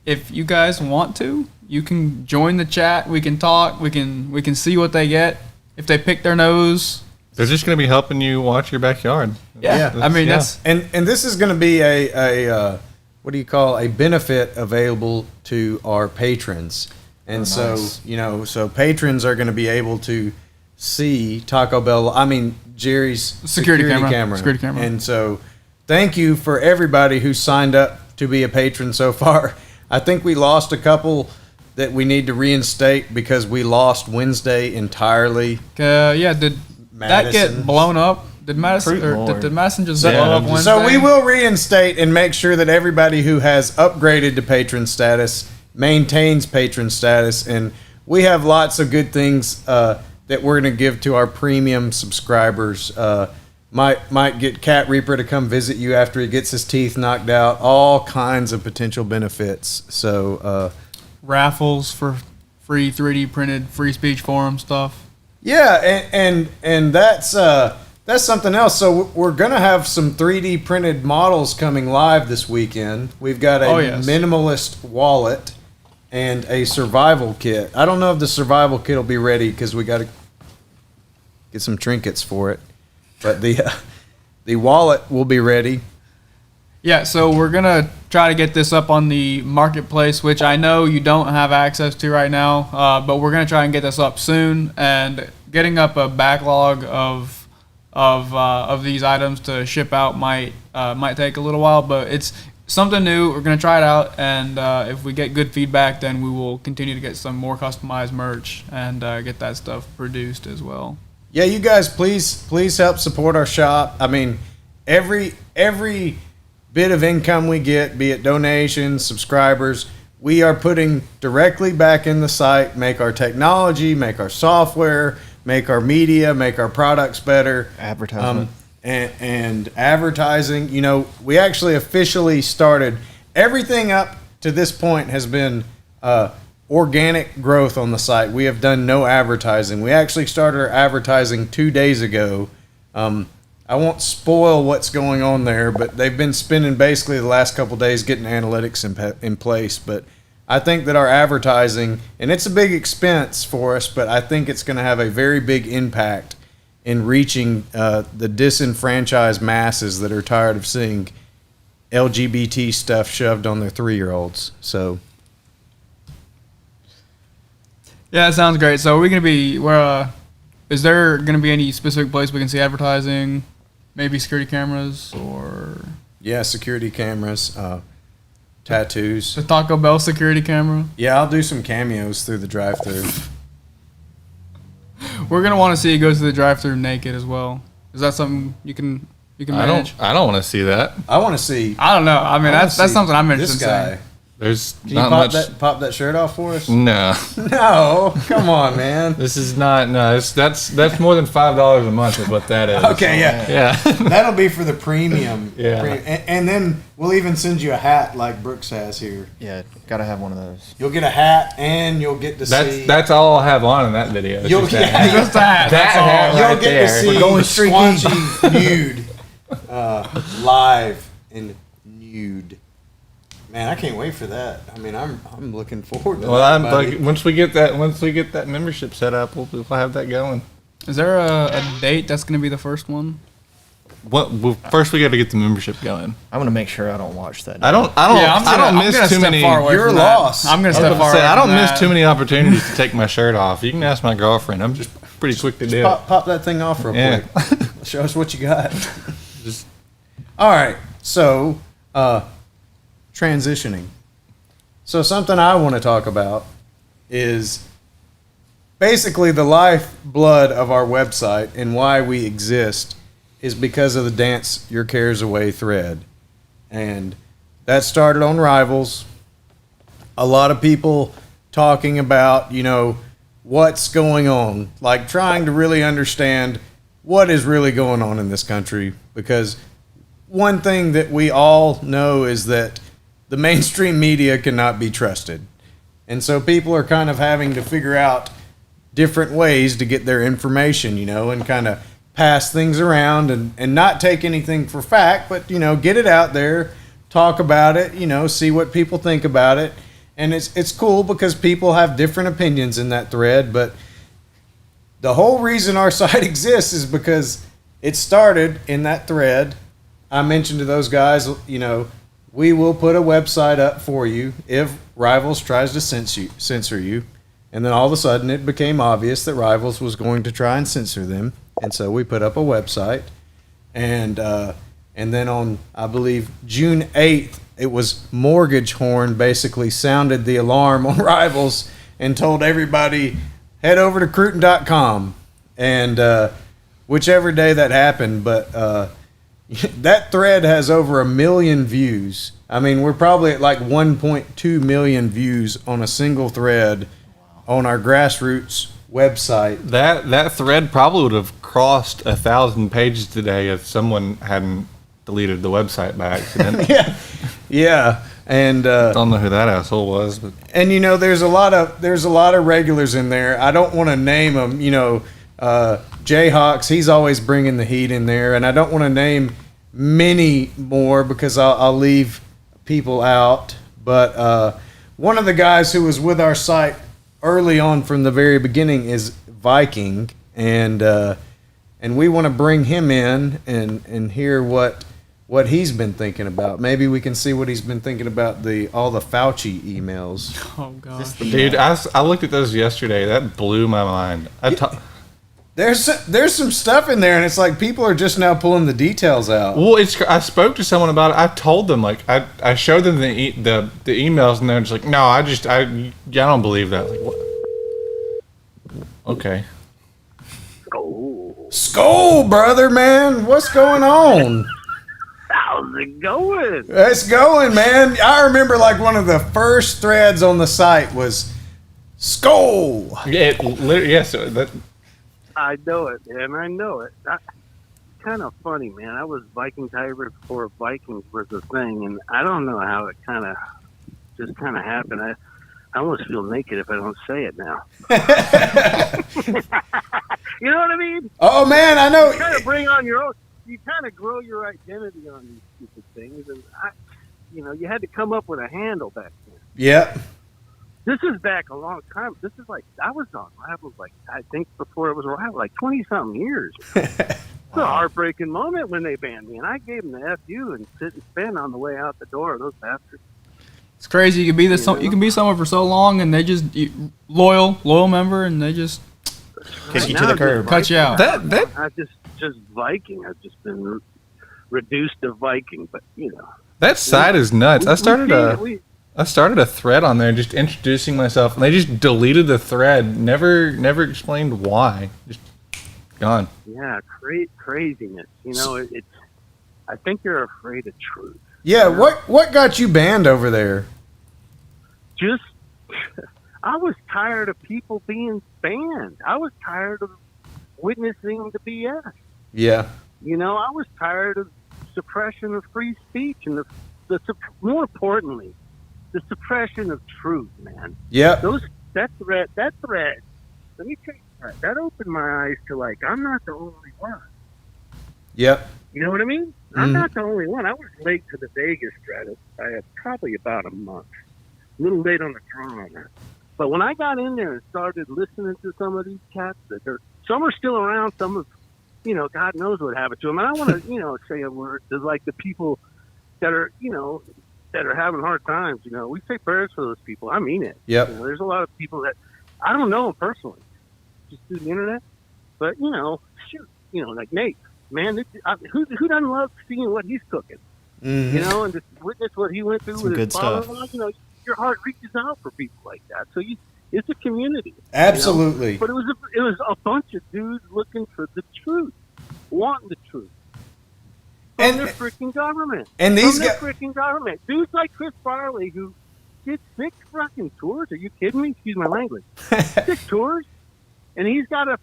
if you guys want to, you can join the chat. We can talk. We can see what they get. If they pick their nose, They're just going to be helping you watch your backyard. yeah. I mean, that's and this is going to be a what do you call a benefit available to our patrons, and nice. so patrons are going to be able to see Taco Bell. I mean Jerry's Security camera. Security camera. And so, thank you for everybody who signed up to be a patron so far. I think we lost a couple that we need to reinstate because we lost Wednesday entirely. Did that get blown up? Did Madison did Madison just blow up Wednesday? So we will reinstate and make sure that everybody who has upgraded to patron status maintains patron status, and we have lots of good things that we're going to give to our premium subscribers. Might get Cat Reaper to come visit you after he gets his teeth knocked out. All kinds of potential benefits. So raffles for free 3D printed free speech forum stuff. Yeah, and that's something else. So we're gonna have some 3D printed models coming live this weekend. We've got a minimalist wallet and a survival kit. I don't know if the survival kit will be ready because we got to get some trinkets for it. But the wallet will be ready. Yeah, so we're going to try to get this up on the marketplace, which I know you don't have access to right now, but we're going to try and get this up soon. And getting up a backlog of these items to ship out might take a little while, but it's something new. We're going to try it out, and if we get good feedback, then we will continue to get some more customized merch and get that stuff produced as well. Yeah, you guys, please help support our shop. I mean, every bit of income we get, be it donations, subscribers, we are putting directly back in the site, make our technology, make our software, make our media, make our products better. Advertisement. And advertising. We actually officially started. Everything up to this point has been organic growth on the site. We have done no advertising. We actually started our advertising 2 days ago. I won't spoil what's going on there, but they've been spending basically the last couple of days getting analytics in place. But I think that our advertising, and it's a big expense for us, but I think it's going to have a very big impact in reaching the disenfranchised masses that are tired of seeing LGBT stuff shoved on their 3-year-olds. So. Yeah, that sounds great. So is there going to be any specific place we can see advertising? Maybe security cameras or? Yeah, security cameras, tattoos. The Taco Bell security camera? Yeah, I'll do some cameos through the drive-thru. We're going to want to see you go through the drive-thru naked as well. Is that something you can manage? I don't want to see that. I want to see. I don't know. I mean, that's something I'm interested in. This guy. There's Can you not much. pop that shirt off for us? No, No, come on, man. this is not. No, that's more than $5 a month is what that is. Okay, yeah. That'll be for the premium. Yeah. And then we'll even send you a hat like Brooks has here. Yeah, gotta have one of those. You'll get a hat and you'll get to see. That's all I'll have on in that video. It's You'll just that hat. Just that. That hat You'll right get there. to see We're going streaky. Squanchy nude, live and nude. Man, I can't wait for that. I mean, I'm looking forward to Well, that. I'm buddy. like once we get that membership set up, we'll have that going. Is there a date that's going to be the first one? Well, first we got to get the membership going. I'm gonna make sure I don't watch that. I don't miss too many. You're lost. I'm going to I step was far gonna say, away I don't from miss that. too many opportunities to take my shirt off. You can ask my girlfriend. I'm just pretty quick to do it. Pop that thing off real Yeah. quick. Show us what you got. Just All right. So, transitioning. So something I want to talk about is basically the lifeblood of our website and why we exist is because of the Dance Your Cares Away thread. And that started on Rivals. A lot of people talking about, what's going on, like trying to really understand what is really going on in this country. Because one thing that we all know is that the mainstream media cannot be trusted. And so people are kind of having to figure out different ways to get their information, and kind of pass things around and not take anything for fact, but, get it out there, talk about it, see what people think about it. And it's cool because people have different opinions in that thread, but the whole reason our site exists is because it started in that thread. I mentioned to those guys, we will put a website up for you if Rivals tries to censor you. And then all of a sudden it became obvious that Rivals was going to try and censor them. And so we put up a website. And then on, I believe, June 8th, it was Mortgage Horn basically sounded the alarm on Rivals and told everybody, head over to Cruton.com. And whichever day that happened, but that thread has over 1 million views. I mean, we're probably at like 1.2 million views on a single thread on our grassroots website. that thread probably would have crossed 1,000 pages today if someone hadn't deleted the website by accident. Yeah. And Don't know who that asshole was, but and there's a lot of regulars in there. I don't want to name them. Jayhawks, he's always bringing the heat in there, and I don't want to name many more because I'll leave people out. But one of the guys who was with our site early on from the very beginning is Viking, and we want to bring him in and hear what he's been thinking about. Maybe we can see what he's been thinking about all the Fauci emails. Oh, gosh. dude, I looked at those yesterday. That blew my mind. There's some stuff in there, and it's like people are just now pulling the details out. Well, I spoke to someone about it. I told them, like, I showed them the emails, and they're just like, no, I don't believe that. Like, what? Okay. Skull, brother, man, what's going on? How's it going? It's going, man. I remember like one of the first threads on the site was Skull. Yeah, yes. I know it, man. I know it. Kind of funny, man. I was Viking Tiger before Vikings was a thing, and I don't know how it kind of happened. I almost feel naked if I don't say it now. You know what I mean? Oh man, I know. You kind of bring on your own. You kind of grow your identity on these stupid things, and you had to come up with a handle back then. Yep. This is back a long time. This is like I was on Rivals, like I think before it was Rivals, like 20-something years. It's a heartbreaking moment when they banned me, and I gave them the FU and sit and spin on the way out the door. Those bastards. It's crazy. You can be you can be someone for so long, and they just loyal member, and they just Kick you to the curb. cut you out. I just Viking. I've just been reduced to Viking, but That site is nuts. I started a thread on there just introducing myself, and they just deleted the thread. Never explained why. Just gone. Yeah, craziness. It's. I think they're afraid of truth. Yeah. What got you banned over there? just, I was tired of people being banned. I was tired of witnessing the BS. Yeah. You know, I was tired of suppression of free speech and more importantly, the suppression of truth, man. Yep. That threat, let me tell you that opened my eyes to, like, I'm not the only one. Yep. You know what I mean? I'm not the only one. I was late to the Vegas thread. I had probably about a month. A little late on the draw on that. But when I got in there and started listening to some of these cats, some are still around, some of, you know, God knows what happened to them. And I want to, you know, say a word to, like, the people that are, you know, that are having hard times. You know, we say prayers for those people. I mean it. Yep. You know, there's a lot of people that I don't know them personally, just through the internet. But, you know, shoot, you know, like Nate, man, who doesn't love seeing what he's cooking? Mm-hmm. You know, and just witness what he went through Some with good his father. stuff. You know, your heart reaches out for people like that. So it's a community. Absolutely. You know? But it was a bunch of dudes looking for the truth, wanting the truth. From their freaking government. And these from their freaking government. Dudes like Chris Farley, who did 6 fucking tours. Are you kidding me? Excuse my language. 6 tours, and he's got to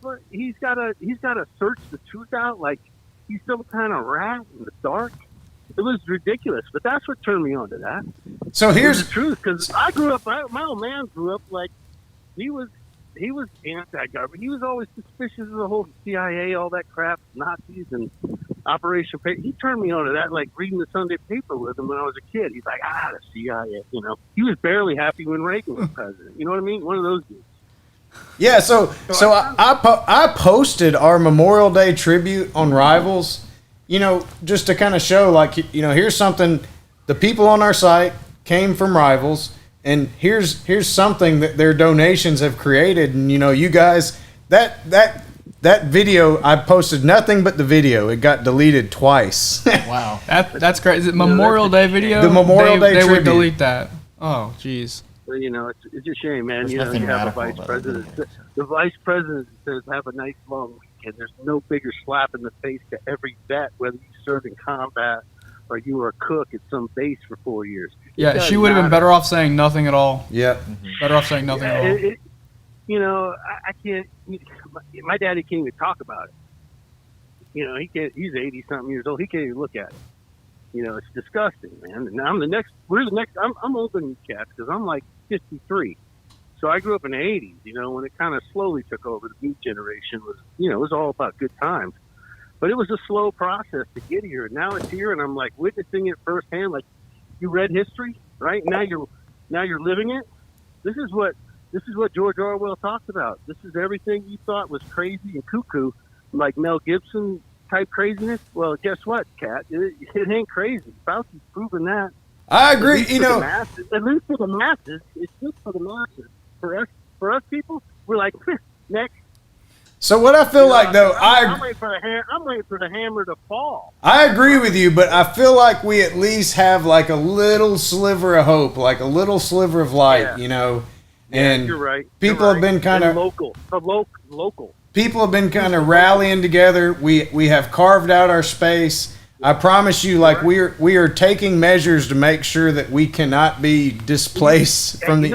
search the truth out like he's some kind of rat in the dark. It was ridiculous, but that's what turned me on to that. So here's the truth, because I grew up. My old man grew up like he was anti-government. He was always suspicious of the whole CIA, all that crap, Nazis and Operation Paper. He turned me on to that, like reading the Sunday paper with him when I was a kid. He's like, the CIA, you know. He was barely happy when Reagan was president. You know what I mean? One of those dudes. Yeah, so I posted our Memorial Day tribute on Rivals, you know, just to kind of show, like, you know, here's something, the people on our site came from Rivals, and here's something that their donations have created, and, you know, you guys, that video, I posted nothing but the video. It got deleted twice. Wow. That's great. Is it Memorial Day video? The Memorial Day They tribute. would delete that. Oh, jeez. Well, you know, it's a shame, man. There's You know, nothing you have a radical vice about president. it. The vice president says, have a nice long weekend. There's no bigger slap in the face to every vet, whether you serve in combat or you were a cook at some base for 4 years. Yeah, she would have been better off saying nothing at all. Yep. Better off saying nothing at all. You know, I can't. My daddy can't even talk about it. You know, he's 80-something years old. He can't even look at it. You know, it's disgusting, man. And I'm I'm older than you cats because I'm like 53. So I grew up in the 80s, you know, when it kind of slowly took over. The new generation was, you know, it was all about good times. But it was a slow process to get here. Now it's here, and I'm like witnessing it firsthand. Like, you read history, right? Now you're living it. This is what George Orwell talked about. This is everything you thought was crazy and cuckoo, like Mel Gibson type craziness. Well, guess what, Kat? It ain't crazy. Fauci's proven that. I agree. You know, at least for the masses, it's good for the masses. For us people, we're like, next. So what I feel like, though, I'm waiting for the hammer to fall. I agree with you, but I feel like we at least have like a little sliver of hope, like a little sliver of light, you know. And you're right. People have been kind of local. People have been kind of rallying together. We have carved out our space. I promise you, like we are taking measures to make sure that we cannot be displaced from the.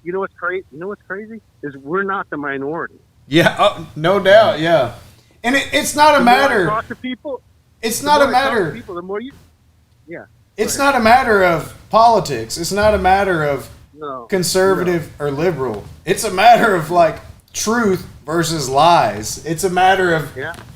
You know what's crazy? You know what's crazy is we're not the minority. Yeah, no doubt. Yeah, and it's not a matter. Talk to people. It's not a matter. People, the more you. Yeah. It's not a matter of politics. It's not a matter of conservative or liberal. It's a matter of like truth versus lies. It's a matter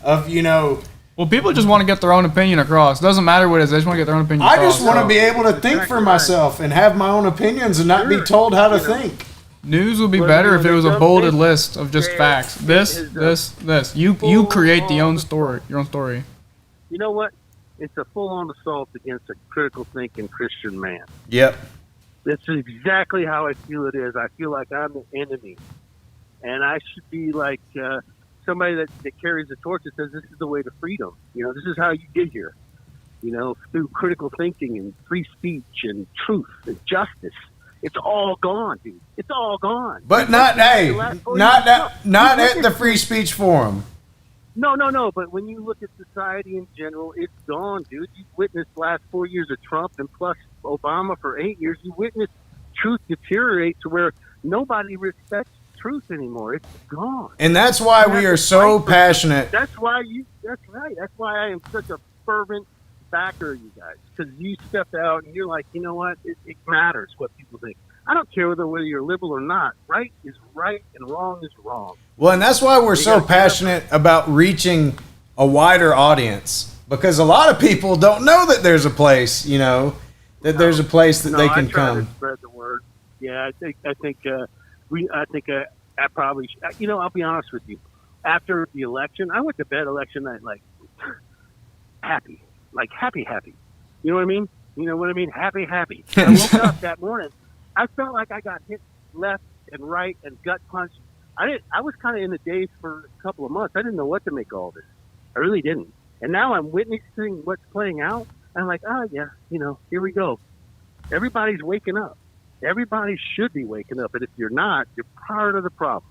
of you know. Well, people just want to get their own opinion across. It doesn't matter what it is. They just want to get their own opinion across. I just want to be able to think for myself and have my own opinions and not be told how to think. News would be better if it was a bolded list of just facts. This. You create your own story. You know what? It's a full-on assault against a critical thinking Christian man. Yep. That's exactly how I feel it is. I feel like I'm the enemy. And I should be like somebody that carries the torch that says this is the way to freedom. You know, this is how you get here. You know, through critical thinking and free speech and truth and justice. It's all gone, dude. It's all gone. But not at the Free Speech Forum. No. But when you look at society in general, it's gone, dude. You've witnessed the last 4 years of Trump and plus Obama for 8 years. You witnessed truth deteriorate to where nobody respects truth anymore. It's gone. And that's why we are so passionate. That's right. That's why I am such a fervent backer of you guys, because you stepped out and you're like, you know what? It matters what people think. I don't care whether you're liberal or not. Right is right and wrong is wrong. Well, and that's why we're so passionate about reaching a wider audience, because a lot of people don't know that there's a place, that there's a place that they can I try come. to spread the word. Yeah, I think I probably, I'll be honest with you. After the election, I went to bed election night happy. You know what I mean? Happy. I woke up that morning. I felt like I got hit left and right and gut punched. I was kind of in the daze for a couple of months. I didn't know what to make of all this. I really didn't. And now I'm witnessing what's playing out. I'm like, here we go. Everybody's waking up. Everybody should be waking up. And if you're not, you're part of the problem.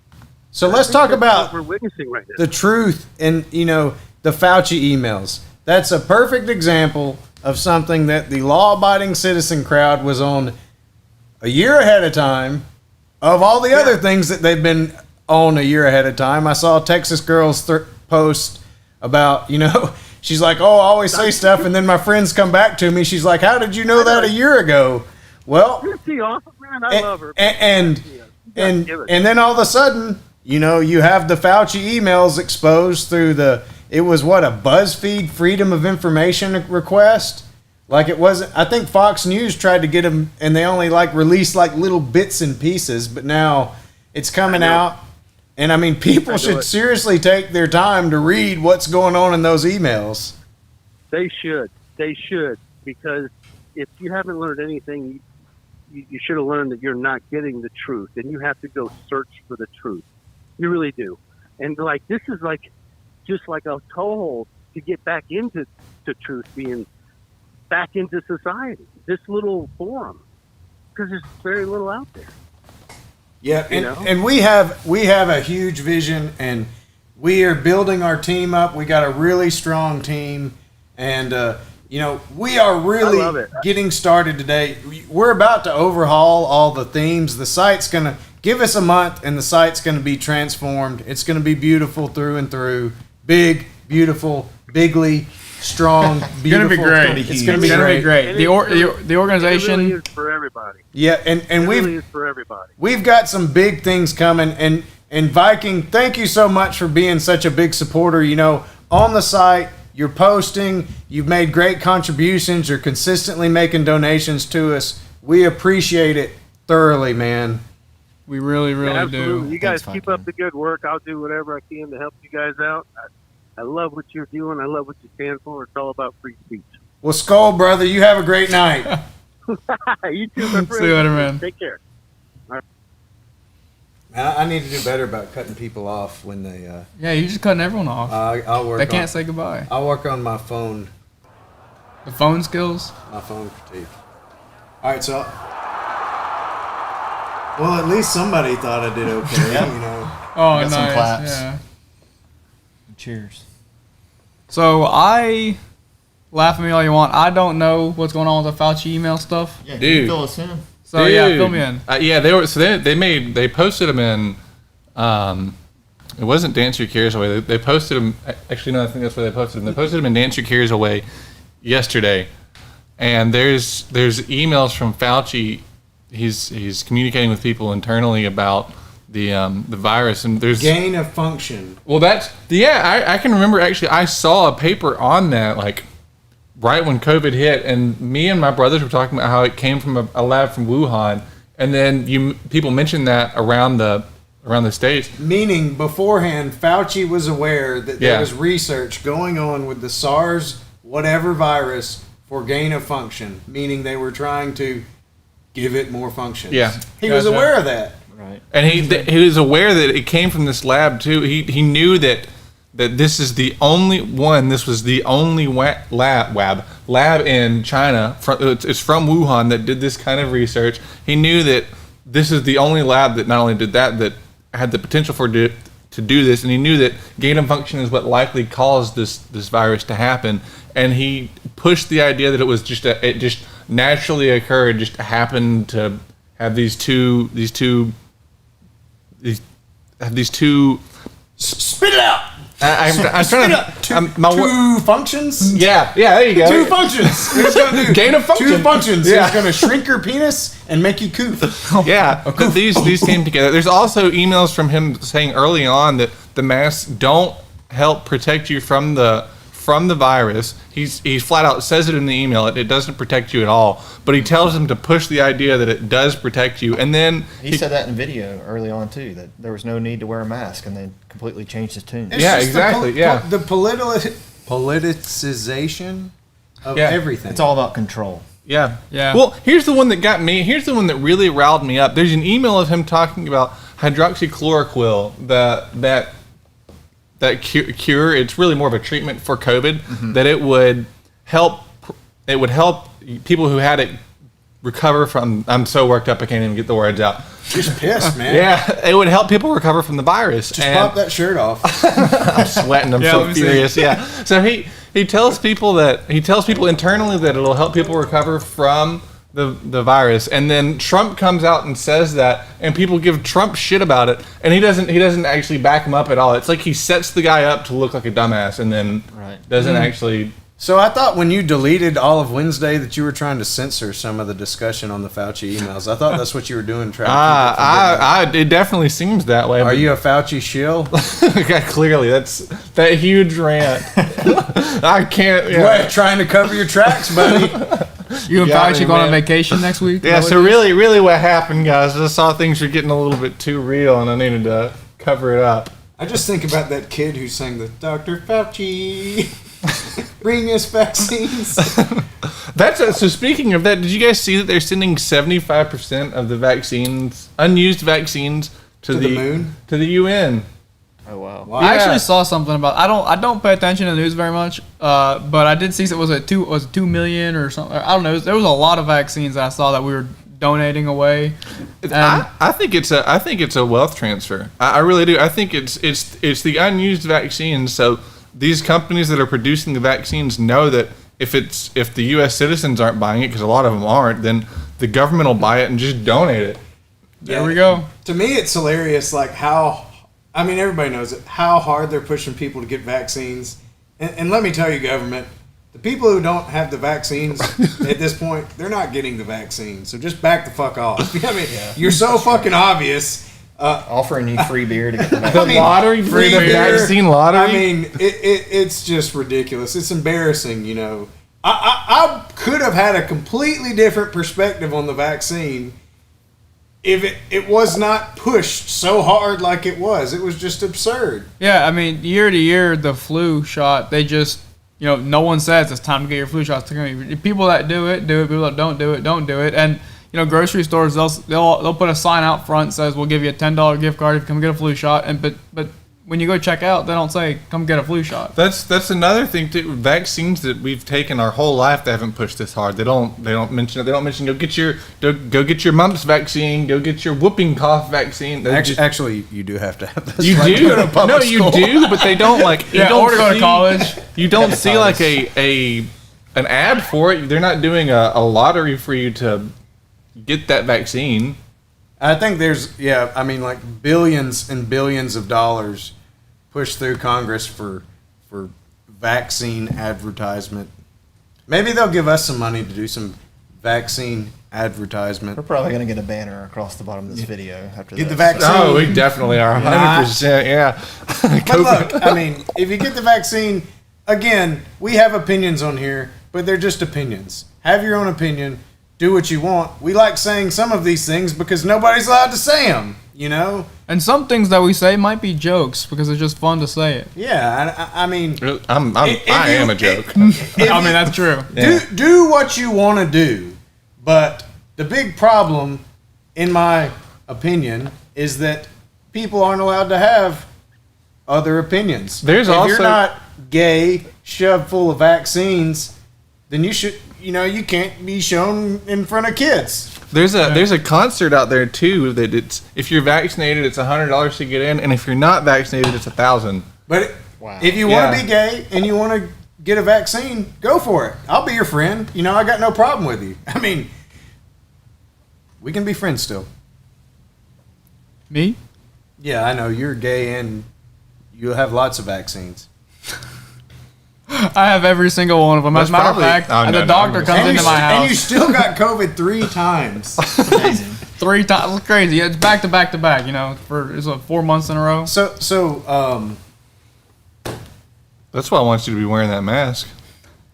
So let's talk about what we're witnessing right now. the truth and, the Fauci emails. That's a perfect example of something that the law-abiding citizen crowd was on a year ahead of time of all the other things that they've been on a year ahead of time. I saw Texas Girl's post about, she's like, oh, I always say stuff, and then my friends come back to me. She's like, how did you know that a year ago? Well, Isn't she awesome, man? I love her. And then all of a sudden, you have the Fauci emails exposed through it was a BuzzFeed Freedom of Information request. Like it wasn't, I think Fox News tried to get them and they only released little bits and pieces, but now it's coming out. And I mean, people should seriously take their time to read what's going on in those emails. They should, because if you haven't learned anything, you should have learned that you're not getting the truth, and you have to go search for the truth. You really do. And this is just like a toehold to get back into truth, being back into society. This little forum, because there's very little out there. Yeah, and we have a huge vision, and we are building our team up. We got a really strong team, and we are really getting started today. We're about to overhaul all the themes. The site's gonna give us a month, and the site's gonna be transformed. It's gonna be beautiful through and through. Big, beautiful, bigly, strong, beautiful. It's gonna be great. It's gonna be great. The organization. It really is for everybody. Yeah, and it really is for everybody. We've got some big things coming, and Viking, thank you so much for being such a big supporter. On the site, you're posting, you've made great contributions, you're consistently making donations to us. We appreciate it thoroughly, man. We really, really do. You guys keep up the good work. I'll do whatever I can to help you guys out. I love what you're doing. I love what you stand for. It's all about free speech. Well, Skull, brother, you have a great night. You too, my friend. See you later, man. Take care. I need to do better about cutting people off when they... Yeah, you're just cutting everyone off. I'll work they can't say goodbye. I'll work on my phone. The phone skills? My phone critique. All right, so... Well, at least somebody thought I did okay, Oh, got nice. some claps. Yeah. Cheers. So laugh at me all you want. I don't know what's going on with the Fauci email stuff. Yeah, can Dude. you fill us in? So yeah, fill me in. They posted them in. It wasn't Dance Your Cares Away. They posted them. Actually, no, I think that's where they posted them. They posted them in Dance Your Cares Away yesterday, and there's emails from Fauci. He's communicating with people internally about the virus, and there's gain of function. Well, I can remember actually. I saw a paper on that right when COVID hit, and me and my brothers were talking about how it came from a lab from Wuhan, and then people mentioned that around the states. Meaning beforehand, Fauci was aware that there was research going on with the SARS whatever virus for gain of function, meaning they were trying to give it more functions. Yeah, he was aware of that. Right, and he was aware that it came from this lab too. He knew that this is the only one. This was the only lab in China. It's from Wuhan that did this kind of research. He knew that this is the only lab that not only did that had the potential to do this, and he knew that gain of function is what likely caused this virus to happen. And he pushed the idea that it was it just naturally occurred, just happened to have these two Spit it out. I'm trying to Two functions. Yeah, there you go. Two functions. It's gonna do Gain of function. Two functions. Yeah. It's gonna shrink your penis and make you coof. Yeah, but these came together. There's also emails from him saying early on that the masks don't help protect you from the virus. He flat out says it in the email. It doesn't protect you at all. But he tells them to push the idea that it does protect you. And then He said that in video early on too, that there was no need to wear a mask, and then completely changed his tune. It's Yeah, just exactly, The politicization of everything. It's all about control. Yeah. Yeah. Well, here's the one that got me. Here's the one that really riled me up. There's an email of him talking about hydroxychloroquine, that cure. It's really more of a treatment for COVID. That it would help. It would help people who had it recover from. I'm so worked up I can't even get the words out. Just pissed, man. Yeah, it would help people recover from the virus. Just pop that shirt off. I'm sweating. I'm so furious. Yeah. So he tells people internally that it'll help people recover from the virus, and then Trump comes out and says that, and people give Trump shit about it, and he doesn't actually back him up at all. It's like he sets the guy up to look like a dumbass, and then doesn't actually. So I thought when you deleted all of Wednesday that you were trying to censor some of the discussion on the Fauci emails. I thought that's what you were doing. It definitely seems that way. Are you a Fauci shill? Okay, clearly that's that huge rant. I can't. Yeah. What, trying to cover your tracks, buddy? You and Fauci going on vacation next week? Yeah. So really, what happened, guys? I saw things were getting a little bit too real, and I needed to cover it up. I just think about that kid who sang the Dr. Fauci. Bring us vaccines. So speaking of that, did you guys see that they're sending 75% of the vaccines, unused vaccines, to the moon, to the UN? Oh wow! I actually saw something about. I don't pay attention to the news very much, but I did see was it 2 million or something. I don't know. There was a lot of vaccines that I saw that we were donating away. I think it's a wealth transfer. I really do. I think it's the unused vaccines. So these companies that are producing the vaccines know that if the U.S. citizens aren't buying it, because a lot of them aren't, then the government will buy it and just donate it. There we go. To me, it's hilarious. Like everybody knows it. How hard they're pushing people to get vaccines, and let me tell you, government, the people who don't have the vaccines at this point, they're not getting the vaccine. So just back the fuck off. You're so fucking obvious. Offering you free beer to get the vaccine. Lottery, free vaccine lottery. I mean, it's just ridiculous. It's embarrassing, I could have had a completely different perspective on the vaccine if it was not pushed so hard like it was. It was just absurd. Yeah, I mean, year to year, the flu shot, they just, no one says it's time to get your flu shots. People that do it. People that don't do it. And grocery stores, they'll put a sign out front that says we'll give you a $10 gift card if you come get a flu shot. But when you go check out, they don't say come get a flu shot. That's another thing too. Vaccines that we've taken our whole life, they haven't pushed this hard. They don't mention it. They don't mention go get your mumps vaccine, go get your whooping cough vaccine. Actually, you do have to have this. You do. No, you do, but they don't like. Yeah, don't or to go to college. You don't see like an ad for it. They're not doing a lottery for you to get that vaccine. I think there's billions and billions of dollars pushed through Congress for vaccine advertisement. Maybe they'll give us some money to do some vaccine advertisement. We're probably going to get a banner across the bottom of this video after Get this. the vaccine. Oh, we definitely are 100%. Yeah. But look, if you get the vaccine, again, we have opinions on here, but they're just opinions. Have your own opinion. Do what you want. We like saying some of these things because nobody's allowed to say them, And some things that we say might be jokes because it's just fun to say it. Yeah, I mean, I am a joke. That's true. Do what you want to do, but the big problem, in my opinion, is that people aren't allowed to have other opinions. If you're not gay, shoved full of vaccines, then you should. You can't be shown in front of kids. There's a concert out there too that it's if you're vaccinated it's $100 to get in, and if you're not vaccinated it's $1,000. But if you want to be gay and you want to get a vaccine, go for it. I'll be your friend. I got no problem with you. I mean, We can be friends still. Me? Yeah, I know you're gay and you have lots of vaccines. I have every single one of them. As a matter of fact, the doctor comes into my house. And you still got COVID 3 times. Amazing. 3 times. It's crazy. It's back to back to back. You know, it's 4 months in a row. So, That's why I want you to be wearing that mask.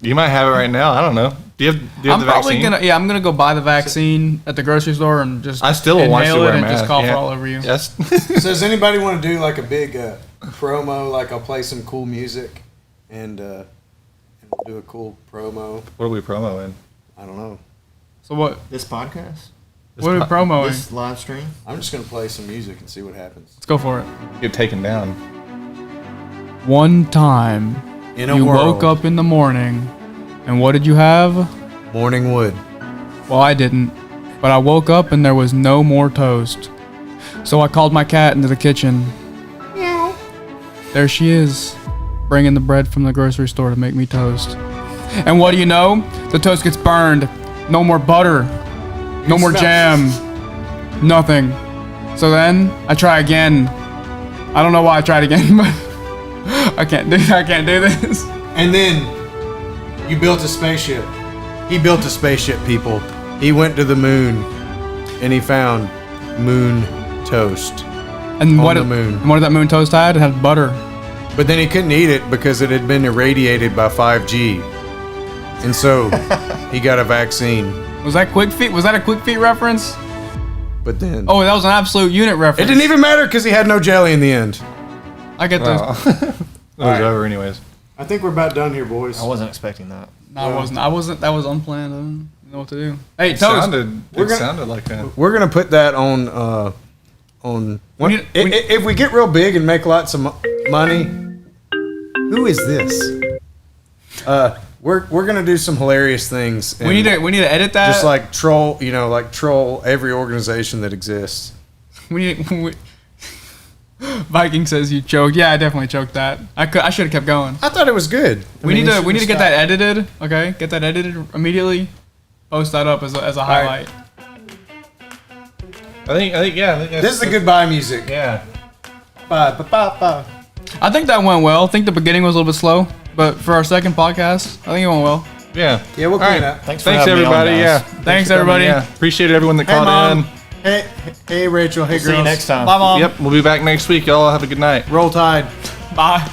You might have it right now. I don't know. Do you have I'm the probably vaccine? I'm gonna go buy the vaccine at the grocery store and just I still want you to inhale wear it a and mask. just cough Yeah. all over you. Yes. so does anybody want to do like a big promo? Like I'll play some cool music and we'll do a cool promo. What are we promoing? I don't know. So what? This podcast? What are we promoting? This live stream? I'm just gonna play some music and see what happens. Let's go for it. Get taken down. One time, In a you world, woke up in the morning, and what did you have? morning wood. Well, I didn't, but I woke up and there was no more toast. So I called my cat into the kitchen. Meow. There she is, bringing the bread from the grocery store to make me toast. And what do you know? The toast gets burned. No more butter. No more jam. Nothing. So then I try again. I don't know why I tried again, but I can't do this. And then you built a spaceship. He built a spaceship, people. He went to the moon and he found moon toast. And On what the moon. And what did that moon toast had? It had butter. But then he couldn't eat it because it had been irradiated by 5G. And so he got a vaccine. Was that quick feet? Was that a quick feet reference? But then Oh, that was an absolute unit it reference. didn't even matter because he had no jelly in the end. I get those. It was over anyways. I think we're about done here, boys. I wasn't expecting that. No, I wasn't. That was unplanned. I didn't know what to do. Hey, It toast. sounded like that. We're gonna put that on. If we get real big and make lots of money, who is this? We're gonna do some hilarious things. We need to edit that. just like troll, troll every organization that exists. we need. Viking says you choked. Yeah, I definitely choked that. I should have kept going. I thought it was good. We need to get that edited. Okay, get that edited immediately. Post that up as a highlight. I think This is the goodbye music. Yeah. Bye, bye, bye, bye. I think that went well. I think the beginning was a little bit slow, but for our second podcast, I think it went well. Yeah. Yeah, we'll All clean right. up. Thanks for having everybody. me on, Yeah. guys. Thanks for coming, everybody. Yeah. Appreciate everyone that Hey, called Mom. in. Hey, Rachel. Hey, See you girls. next time. Bye, Mom. Yep. We'll be back next week. Y'all have a good night. Roll Tide. Bye.